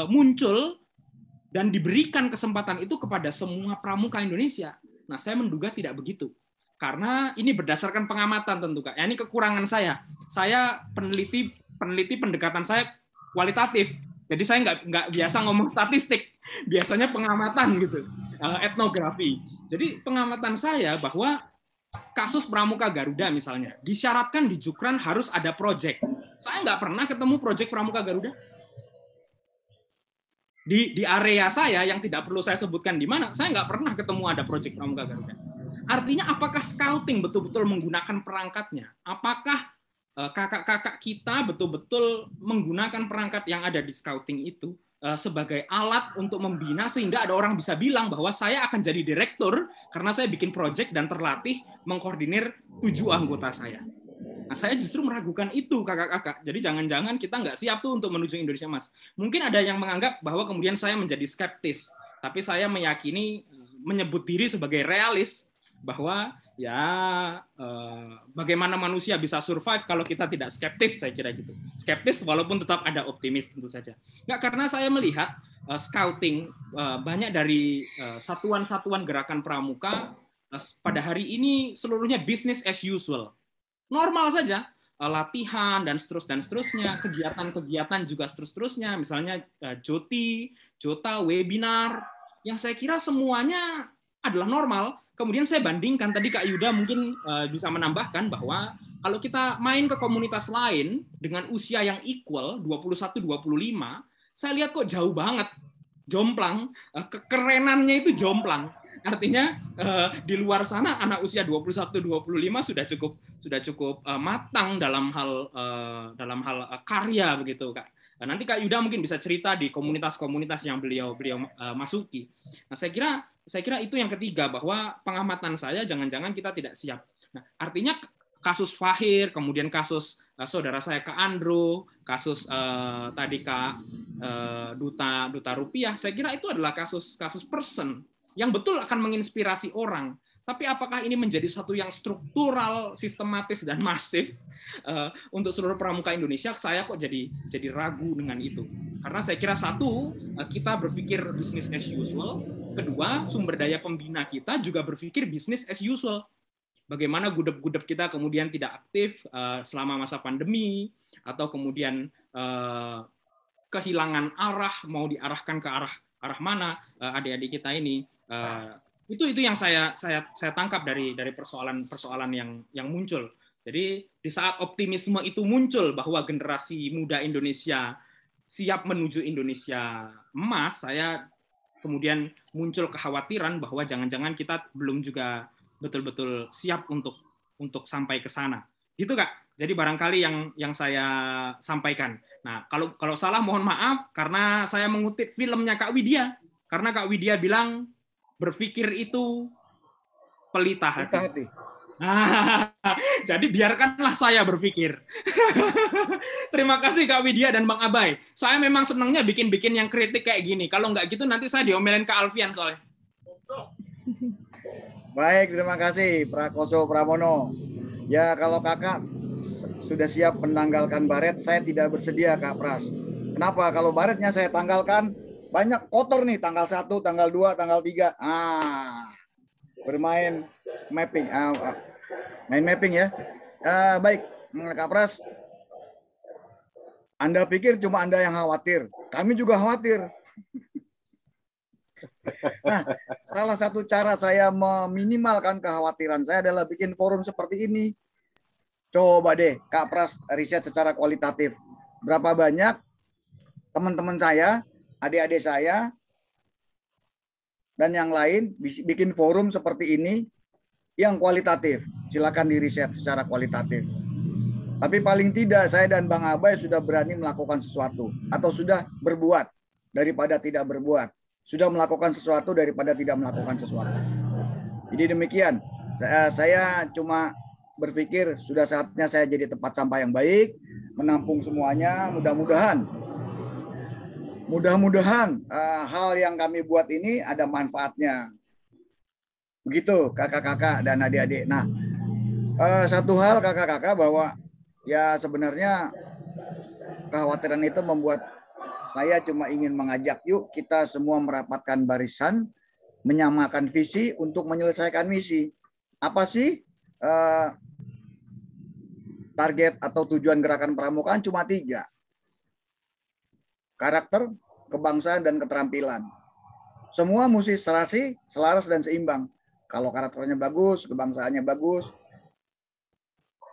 S15: muncul dan diberikan kesempatan itu kepada semua pramuka Indonesia? Nah, saya menduga tidak begitu. Karena ini berdasarkan pengamatan tentu, Kak. Ya, ini kekurangan saya. Saya peneliti pendekatan saya kualitatif. Jadi saya nggak biasa ngomong statistik. Biasanya pengamatan gitu, etnografi. Jadi pengamatan saya bahwa kasus Pramuka Garuda misalnya, disyaratkan di Jukran harus ada proyek. Saya nggak pernah ketemu proyek Pramuka Garuda. Di area saya yang tidak perlu saya sebutkan di mana, saya nggak pernah ketemu ada proyek Pramuka Garuda. Artinya apakah scouting betul-betul menggunakan perangkatnya? Apakah kakak-kakak kita betul-betul menggunakan perangkat yang ada di scouting itu sebagai alat untuk membina sehingga ada orang bisa bilang bahwa saya akan jadi direktur karena saya bikin proyek dan terlatih mengkoordinir 7 anggota saya. Nah, saya justru meragukan itu, kakak-kakak. Jadi jangan-jangan kita nggak siap tuh untuk menuju Indonesia Emas. Mungkin ada yang menganggap bahwa kemudian saya menjadi skeptis, tapi saya meyakini, menyebut diri sebagai realis, bahwa ya bagaimana manusia bisa survive kalau kita tidak skeptis, saya kira gitu. Skeptis walaupun tetap ada optimis tentu saja. Nggak, karena saya melihat scouting banyak dari satuan-satuan gerakan pramuka pada hari ini seluruhnya business as usual. Normal saja, latihan dan seterusnya, kegiatan-kegiatan juga seterusnya, misalnya Jota, webinar, yang saya kira semuanya adalah normal. Kemudian saya bandingkan, tadi Kak Yuda mungkin bisa menambahkan bahwa kalau kita main ke komunitas lain dengan usia yang equal, 21-25, saya lihat kok jauh banget, jomplang, kekerenannya itu jomplang. Artinya di luar sana anak usia 21-25 sudah cukup matang dalam hal karya begitu, Kak. Nanti Kak Yuda mungkin bisa cerita di komunitas-komunitas yang beliau masuki. Nah, saya kira itu yang ketiga, bahwa pengamatan saya jangan-jangan kita tidak siap. Nah, artinya kasus Fahir, kemudian kasus saudara saya Kak Andro, kasus tadi Kak Duta Rupiah, saya kira itu adalah kasus person yang betul akan menginspirasi orang. Tapi apakah ini menjadi satu yang struktural, sistematis, dan masif untuk seluruh pramuka Indonesia? Saya kok jadi ragu dengan itu. Karena saya kira satu, kita berpikir business as usual. Kedua, sumber daya pembina kita juga berpikir business as usual. Bagaimana gudeg-gudeg kita kemudian tidak aktif selama masa pandemi, atau kemudian kehilangan arah, mau diarahkan ke arah mana adik-adik kita ini. Itu yang saya tangkap dari persoalan yang muncul. Jadi di saat optimisme itu muncul bahwa generasi muda Indonesia siap menuju Indonesia emas, saya kemudian muncul kekhawatiran bahwa jangan-jangan kita belum juga betul-betul siap untuk sampai ke sana. Gitu, Kak. Jadi barangkali yang saya sampaikan. Nah, kalau salah mohon maaf karena saya mengutip filmnya Kak Widya. Karena Kak Widya bilang berpikir itu pelita hati. Nah, jadi biarkanlah saya berpikir. Terima kasih Kak Widya dan Bang Abai. Saya memang senangnya bikin yang kritik kayak gini. Kalau nggak gitu nanti saya diomelin Kak Alfian soalnya.
S1: Baik, terima kasih Prakoso Pramono. Ya, kalau kakak sudah siap menanggalkan baret, saya tidak bersedia Kak Pras. Kenapa? Kalau baretnya saya tanggalkan, banyak kotor nih tanggal 1, tanggal 2, tanggal 3. Bermain mapping. Main mapping ya. Baik, Kak Pras. Anda pikir cuma Anda yang khawatir. Kami juga khawatir. Nah, salah satu cara saya meminimalkan kekhawatiran saya adalah bikin forum seperti ini. Coba deh, Kak Pras riset secara kualitatif. Berapa banyak teman-teman saya, adik-adik saya, dan yang lain bikin forum seperti ini yang kualitatif. Silakan diriset secara kualitatif. Tapi paling tidak saya dan Bang Abai sudah berani melakukan sesuatu. Atau sudah berbuat daripada tidak berbuat. Sudah melakukan sesuatu daripada tidak melakukan sesuatu. Jadi demikian. Saya cuma berpikir sudah saatnya saya jadi tempat sampah yang baik, menampung semuanya. Mudah-mudahan hal yang kami buat ini ada manfaatnya. Begitu kakak-kakak dan adik-adik. Nah, satu hal kakak-kakak bahwa ya sebenarnya kekhawatiran itu membuat saya cuma ingin mengajak yuk kita semua merapatkan barisan, menyamakan visi untuk menyelesaikan misi. Apa sih target atau tujuan gerakan pramukaan? Cuma 3. Karakter, kebangsaan, dan keterampilan. Semua mesti serasi, selaras, dan seimbang. Kalau karakternya bagus, kebangsaannya bagus,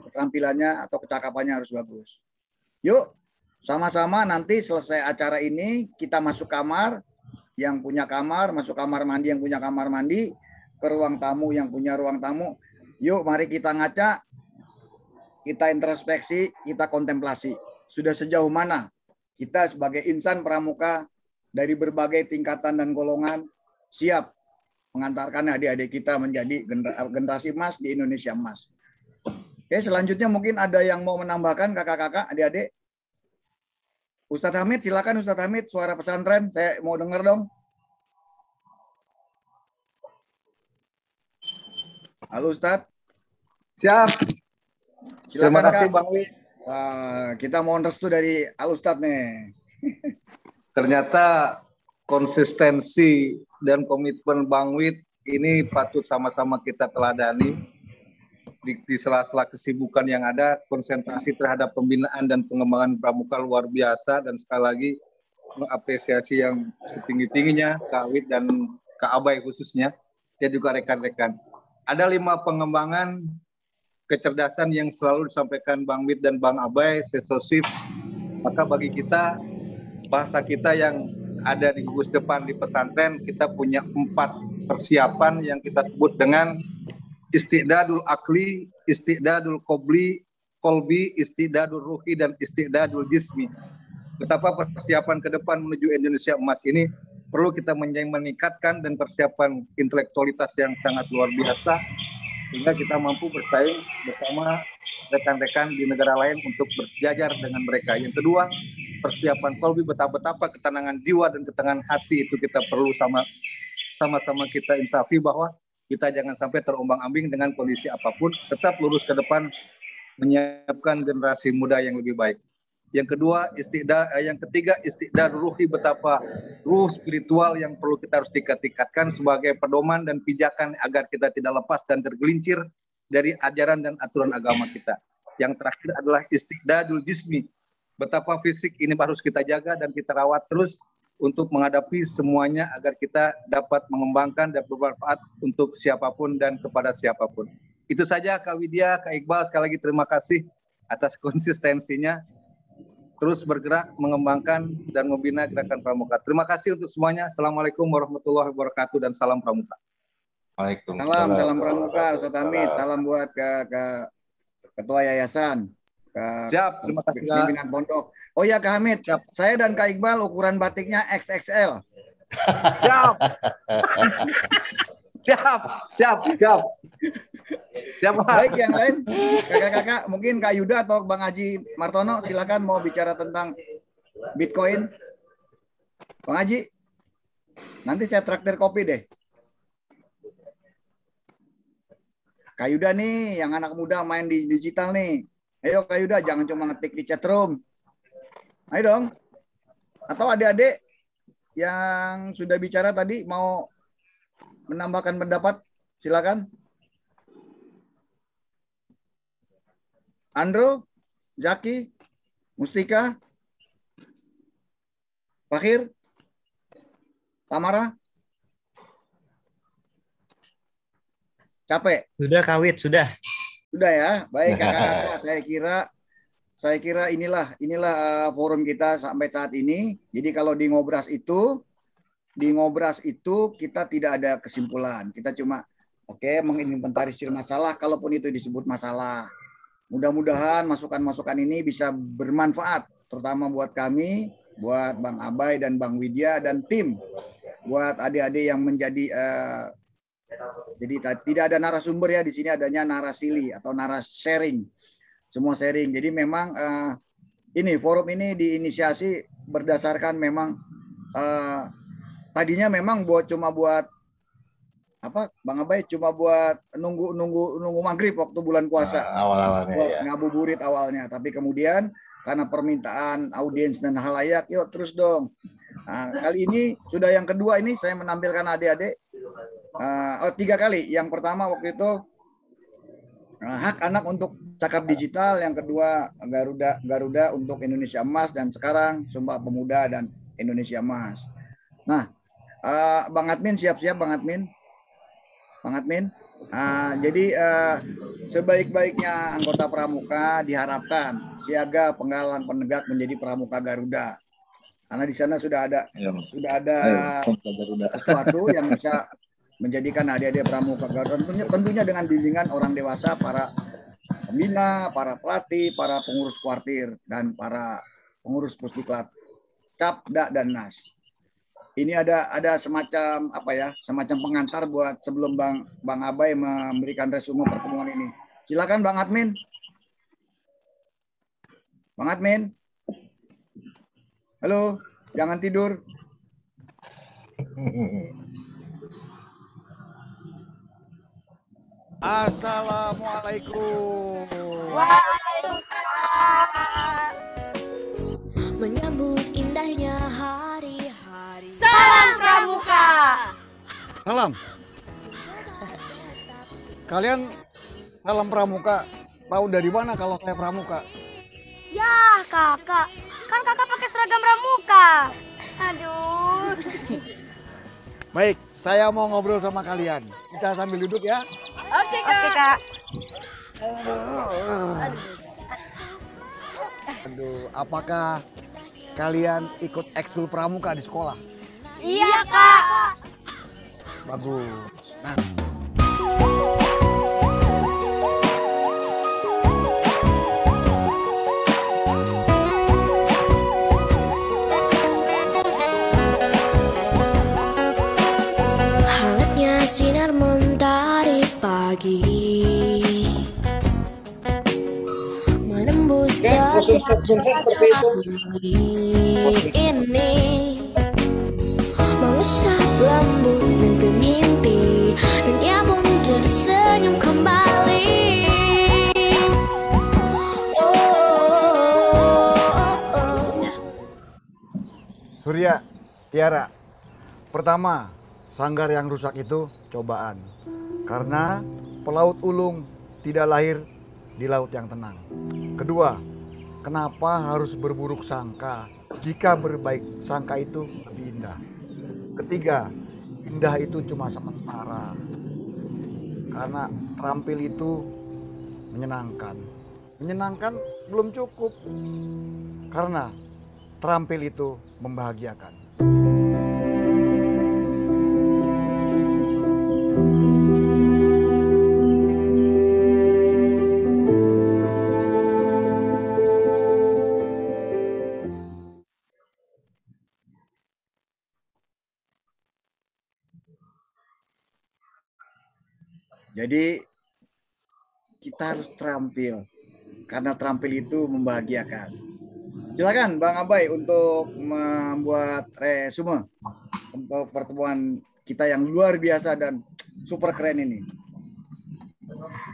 S1: keterampilannya atau kecakapannya harus bagus. Yuk, sama-sama nanti selesai acara ini, kita masuk kamar, yang punya kamar, masuk kamar mandi yang punya kamar mandi, ke ruang tamu yang punya ruang tamu. Yuk, mari kita ngaca, kita introspeksi, kita kontemplasi. Sudah sejauh mana kita sebagai insan pramuka dari berbagai tingkatan dan golongan siap mengantarkan adik-adik kita menjadi generasi emas di Indonesia emas. Oke, selanjutnya mungkin ada yang mau menambahkan kakak-kakak, adik-adik. Ustadz Hamid, silakan Ustadz Hamid, suara pesantren, saya mau dengar dong. Halo Ustadz.
S16: Siap.
S1: Silakan,
S16: Terima kasih
S1: Kak.
S16: Bang Wi.
S1: Kita mohon restu dari Al Ustadz nih.
S16: Ternyata konsistensi dan komitmen Bang Wid ini patut sama-sama kita teladani. Di sela-sela kesibukan yang ada, konsentrasi terhadap pembinaan dan pengembangan pramuka luar biasa, dan sekali lagi mengapresiasi yang setinggi-tingginya Kak Wid dan Kak Abai khususnya, dan juga rekan-rekan. Ada 5 pengembangan kecerdasan yang selalu disampaikan Bang Wid dan Bang Abai, sesosif. Maka bagi kita, bahasa kita yang ada di gugus depan di pesantren, kita punya 4 persiapan yang kita sebut dengan istidadul akli, istidadul kolbi, istidadul ruhi, dan istidadul jismi. Betapa persiapan ke depan menuju Indonesia emas ini perlu kita meningkatkan, dan persiapan intelektualitas yang sangat luar biasa sehingga kita mampu bersaing bersama rekan-rekan di negara lain untuk bersejajar dengan mereka. Yang kedua, persiapan kolbi, betapa ketenangan jiwa dan ketenangan hati itu kita perlu sama-sama kita insafi bahwa kita jangan sampai terombang-ambing dengan kondisi apapun, tetap lurus ke depan menyiapkan generasi muda yang lebih baik. Yang kedua, yang ketiga, istidad ruhi, betapa ruh spiritual yang perlu kita harus tingkatkan sebagai pedoman dan pijakan agar kita tidak lepas dan tergelincir dari ajaran dan aturan agama kita. Yang terakhir adalah istidadul jismi, betapa fisik ini harus kita jaga dan kita rawat terus untuk menghadapi semuanya agar kita dapat mengembangkan dan bermanfaat untuk siapapun dan kepada siapapun. Itu saja Kak Widya, Kak Iqbal, sekali lagi terima kasih atas konsistensinya. Terus bergerak, mengembangkan, dan membina gerakan pramuka. Terima kasih untuk semuanya. Assalamualaikum warahmatullahi wabarakatuh, dan salam pramuka.
S1: Waalaikumsalam. Salam pramuka, Ustadz Hamid. Salam buat ke Ketua Yayasan.
S16: Siap, terima kasih Kak.
S1: Pimpinan pondok. Oh ya Kak Hamid, saya dan Kak Iqbal ukuran batiknya XXL.
S16: Siap. Siap.
S1: Baik, yang lain kakak-kakak, mungkin Kak Yuda atau Bang Haji Martono silakan mau bicara tentang Bitcoin. Bang Haji, nanti saya traktir kopi deh. Kak Yuda nih, yang anak muda main di digital nih. Ayo Kak Yuda, jangan cuma ngetik di chat room. Ayo dong. Atau adik-adik yang sudah bicara tadi mau menambahkan pendapat, silakan. Andro, Zaki, Mustika, Fakhir, Tamara. Capek?
S8: Sudah Kawit, sudah.
S1: Sudah ya. Baik kakak-kakak, saya kira inilah forum kita sampai saat ini. Jadi kalau di Ngobras itu kita tidak ada kesimpulan. Kita cuma menginventarisir masalah kalaupun itu disebut masalah. Mudah-mudahan masukan-masukan ini bisa bermanfaat terutama buat kami, buat Bang Abai dan Bang Widya dan tim, buat adik-adik yang menjadi jadi tidak ada narasumber ya, di sini adanya narasili atau naras sharing. Semua sharing. Jadi memang ini forum ini diinisiasi berdasarkan memang tadinya memang cuma buat apa Bang Abai, cuma buat nunggu maghrib waktu bulan puasa.
S5: Awal-awalnya
S1: buat
S5: ya.
S1: ngabuburit awalnya, tapi kemudian karena permintaan audiens dan halayak, yuk terus dong. Nah, kali ini sudah yang kedua ini saya menampilkan adik-adik. 3 kali. Yang pertama waktu itu hak anak untuk cakap digital, yang kedua Garuda untuk Indonesia Emas, dan sekarang Sumpah Pemuda dan Indonesia Emas. Nah, Bang Admin siap-siap Bang Admin. Jadi sebaik-baiknya anggota pramuka diharapkan siaga penggalang penegak menjadi pramuka Garuda. Karena di sana sudah ada sesuatu yang bisa menjadikan adik-adik pramuka Garuda, tentunya dengan bimbingan orang dewasa, para pembina, para pelatih, para pengurus kuartir, dan para pengurus pusdiklat, Cap, Da, dan Nas. Ini ada semacam semacam pengantar buat sebelum Bang Abai memberikan resume pertemuan ini. Silakan Bang Admin. Bang Admin. Halo, jangan tidur. Assalamualaikum.
S4: Waalaikumsalam. Menyambut indahnya hari-hari.
S17: Salam Pramuka.
S2: Salam. Kalian salam pramuka tahu dari mana kalau saya pramuka?
S17: Ya kakak, kan kakak pakai seragam pramuka. Aduh.
S2: Baik, saya mau ngobrol sama kalian. Kita sambil duduk ya.
S17: Oke kak.
S2: Aduh, apakah kalian ikut ekskul pramuka di sekolah?
S17: Iya kak.
S2: Bagus. Nah.
S4: Hangatnya sinar mentari pagi menembus setiap celah ini, mengusap lembut mimpi-mimpi, dunia pun tersenyum kembali.
S2: Surya, Tiara, pertama, sanggar yang rusak itu cobaan. Karena pelaut ulung tidak lahir di laut yang tenang. Kedua, kenapa harus berburuk sangka jika berbaik sangka itu lebih indah. Ketiga, indah itu cuma sementara. Karena terampil itu menyenangkan. Menyenangkan belum cukup. Karena terampil itu membahagiakan.
S1: Jadi kita harus terampil karena terampil itu membahagiakan. Silakan Bang Abai untuk membuat resume untuk pertemuan kita yang luar biasa dan super keren ini.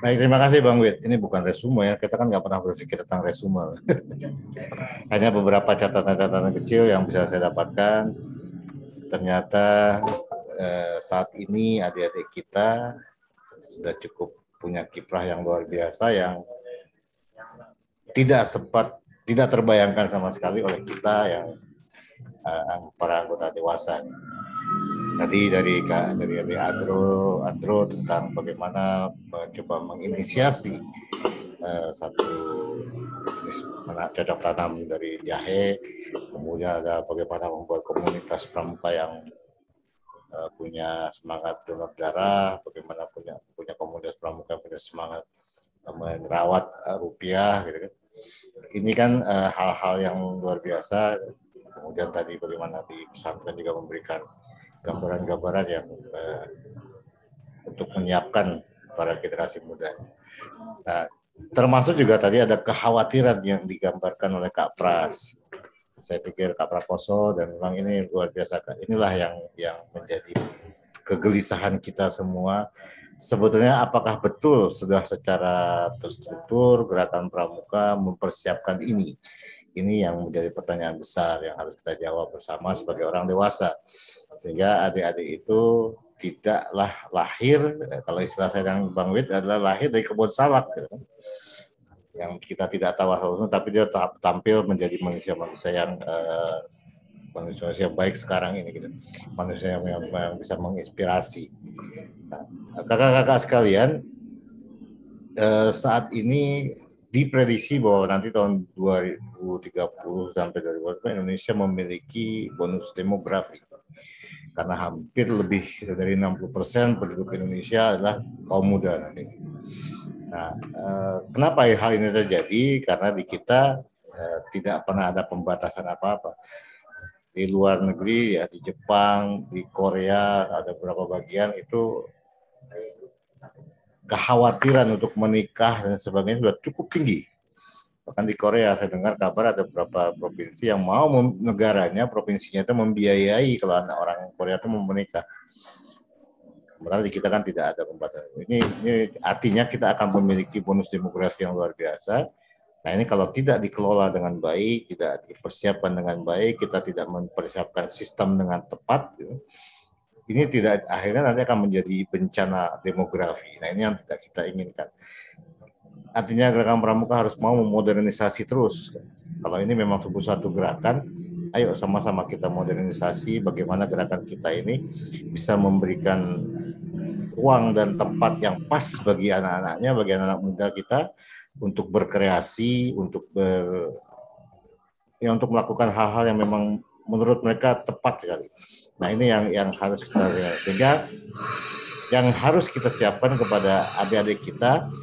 S5: Baik, terima kasih Bang Wid. Ini bukan resume ya, kita kan nggak pernah berpikir tentang resume. Hanya beberapa catatan-catatan kecil yang bisa saya dapatkan. Ternyata saat ini adik-adik kita sudah cukup punya kiprah yang luar biasa yang tidak terbayangkan sama sekali oleh kita yang para anggota dewasa. Tadi dari Adro tentang bagaimana mencoba menginisiasi satu cocok tanam dari jahe, kemudian ada bagaimana membuat komunitas pramuka yang punya semangat donor darah, bagaimana punya komunitas pramuka yang punya semangat merawat rupiah, gitu kan. Ini kan hal-hal yang luar biasa. Kemudian tadi bagaimana di pesantren juga memberikan gambaran-gambaran yang untuk menyiapkan para generasi muda. Nah, termasuk juga tadi ada kekhawatiran yang digambarkan oleh Kak Pras. Saya pikir Kak Prakoso dan memang ini luar biasa. Inilah yang menjadi kegelisahan kita semua. Sebetulnya apakah betul sudah secara terstruktur gerakan pramuka mempersiapkan ini? Ini yang menjadi pertanyaan besar yang harus kita jawab bersama sebagai orang dewasa. Sehingga adik-adik itu tidaklah lahir, kalau istilah saya dengan Bang Wid adalah lahir dari kebun salak, gitu. Yang kita tidak tahu asal-usulnya, tapi dia tampil menjadi manusia-manusia yang manusia baik sekarang ini, gitu. Manusia yang bisa menginspirasi. Nah, kakak-kakak sekalian, saat ini diprediksi bahwa nanti tahun 2030 sampai 2040 Indonesia memiliki bonus demografi. Karena hampir lebih dari 60% penduduk Indonesia adalah kaum muda nanti. Nah, kenapa hal ini terjadi? Karena di kita tidak pernah ada pembatasan apa-apa. Di luar negeri, ya di Jepang, di Korea, ada beberapa bagian itu kekhawatiran untuk menikah dan sebagainya sudah cukup tinggi. Bahkan di Korea saya dengar kabar ada beberapa provinsi yang mau negaranya, provinsinya itu membiayai kalau anak orang Korea itu mau menikah. Sementara di kita kan tidak ada pembatasan. Ini artinya kita akan memiliki bonus demografi yang luar biasa. Nah ini kalau tidak dikelola dengan baik, tidak dipersiapkan dengan baik, kita tidak mempersiapkan sistem dengan tepat, gitu, ini tidak akhirnya nanti akan menjadi bencana demografi. Nah ini yang tidak kita inginkan. Artinya gerakan pramuka harus mau memodernisasi terus. Kalau ini memang satu gerakan, ayo sama-sama kita modernisasi bagaimana gerakan kita ini bisa memberikan ruang dan tempat yang pas bagi anak-anaknya, bagi anak-anak muda kita untuk berkreasi, untuk melakukan hal-hal yang memang menurut mereka tepat sekali. Nah ini yang harus kita lihat. Sehingga yang harus kita siapkan kepada adik-adik kita,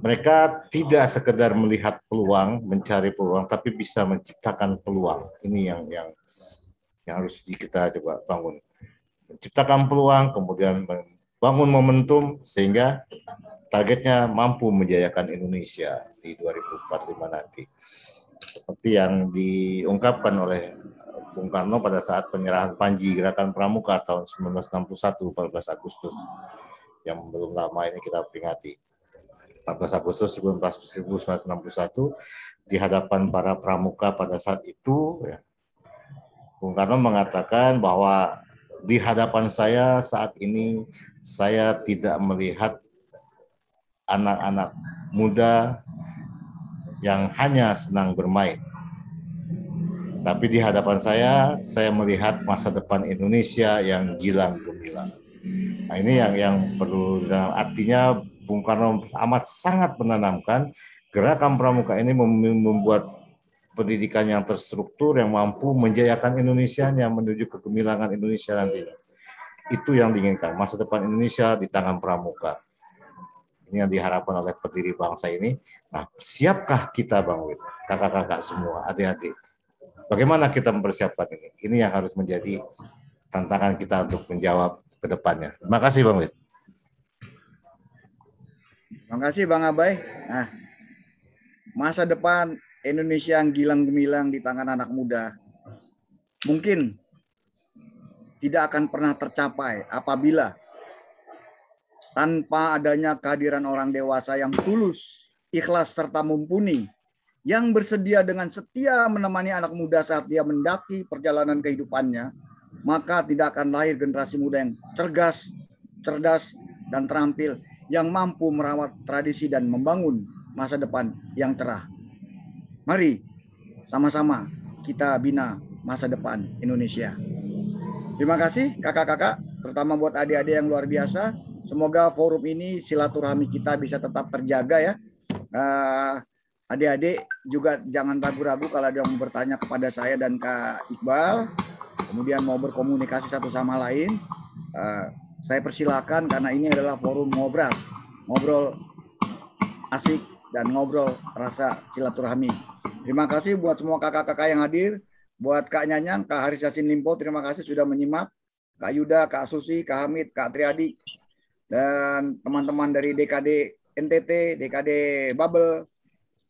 S5: mereka tidak sekedar melihat peluang, mencari peluang, tapi bisa menciptakan peluang. Ini yang harus kita coba bangun. Menciptakan peluang, kemudian membangun momentum, sehingga targetnya mampu menjayakan Indonesia di 2045 nanti. Seperti yang diungkapkan oleh Bung Karno pada saat penyerahan Panji Gerakan Pramuka tahun 1961, 14 Agustus, yang belum lama ini kita peringati. 14 Agustus 1961 di hadapan para pramuka pada saat itu, ya, Bung Karno mengatakan bahwa di hadapan saya saat ini saya tidak melihat anak-anak muda yang hanya senang bermain, tapi di hadapan saya melihat masa depan Indonesia yang gilang gemilang. Nah ini yang perlu, artinya Bung Karno amat sangat menanamkan gerakan pramuka ini membuat pendidikan yang terstruktur yang mampu menjayakan Indonesia yang menuju kegemilangan Indonesia nanti. Itu yang diinginkan, masa depan Indonesia di tangan pramuka. Ini yang diharapkan oleh pendiri bangsa ini. Nah, siapkah kita Bang Wid, kakak-kakak semua, adik-adik? Bagaimana kita mempersiapkan ini? Ini yang harus menjadi tantangan kita untuk menjawab ke depannya. Terima kasih Bang Wid.
S1: Terima kasih Bang Abai. Nah, masa depan Indonesia yang gilang gemilang di tangan anak muda mungkin tidak akan pernah tercapai apabila tanpa adanya kehadiran orang dewasa yang tulus, ikhlas, serta mumpuni, yang bersedia dengan setia menemani anak muda saat dia mendaki perjalanan kehidupannya, maka tidak akan lahir generasi muda yang cerdas, dan terampil, yang mampu merawat tradisi dan membangun masa depan yang cerah. Mari sama-sama kita bina masa depan Indonesia. Terima kasih kakak-kakak, terutama buat adik-adik yang luar biasa. Semoga forum ini silaturahmi kita bisa tetap terjaga ya. Adik-adik juga jangan ragu-ragu kalau ada yang mau bertanya kepada saya dan Kak Iqbal, kemudian mau berkomunikasi satu sama lain. Saya persilakan karena ini adalah forum ngobras, ngobrol asik dan ngobrol rasa silaturahmi. Terima kasih buat semua kakak-kakak yang hadir, buat Kak Nyanyang, Kak Haris Yassin Limpo, terima kasih sudah menyimak, Kak Yuda, Kak Susi, Kak Hamid, Kak Triadi, dan teman-teman dari DKD NTT, DKD Bubble,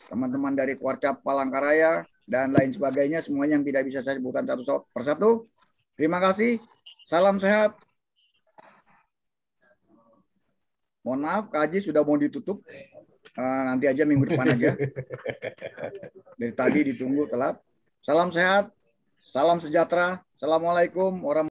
S1: teman-teman dari Kuarcap Palangkaraya, dan lain sebagainya, semuanya yang tidak bisa saya sebutkan satu persatu. Terima kasih, salam sehat. Mohon maaf, Kak Haji sudah mau ditutup. Nanti aja minggu depan aja. Dari tadi ditunggu telat. Salam sehat, salam sejahtera. Assalamualaikum warahmatullahi wabarakatuh.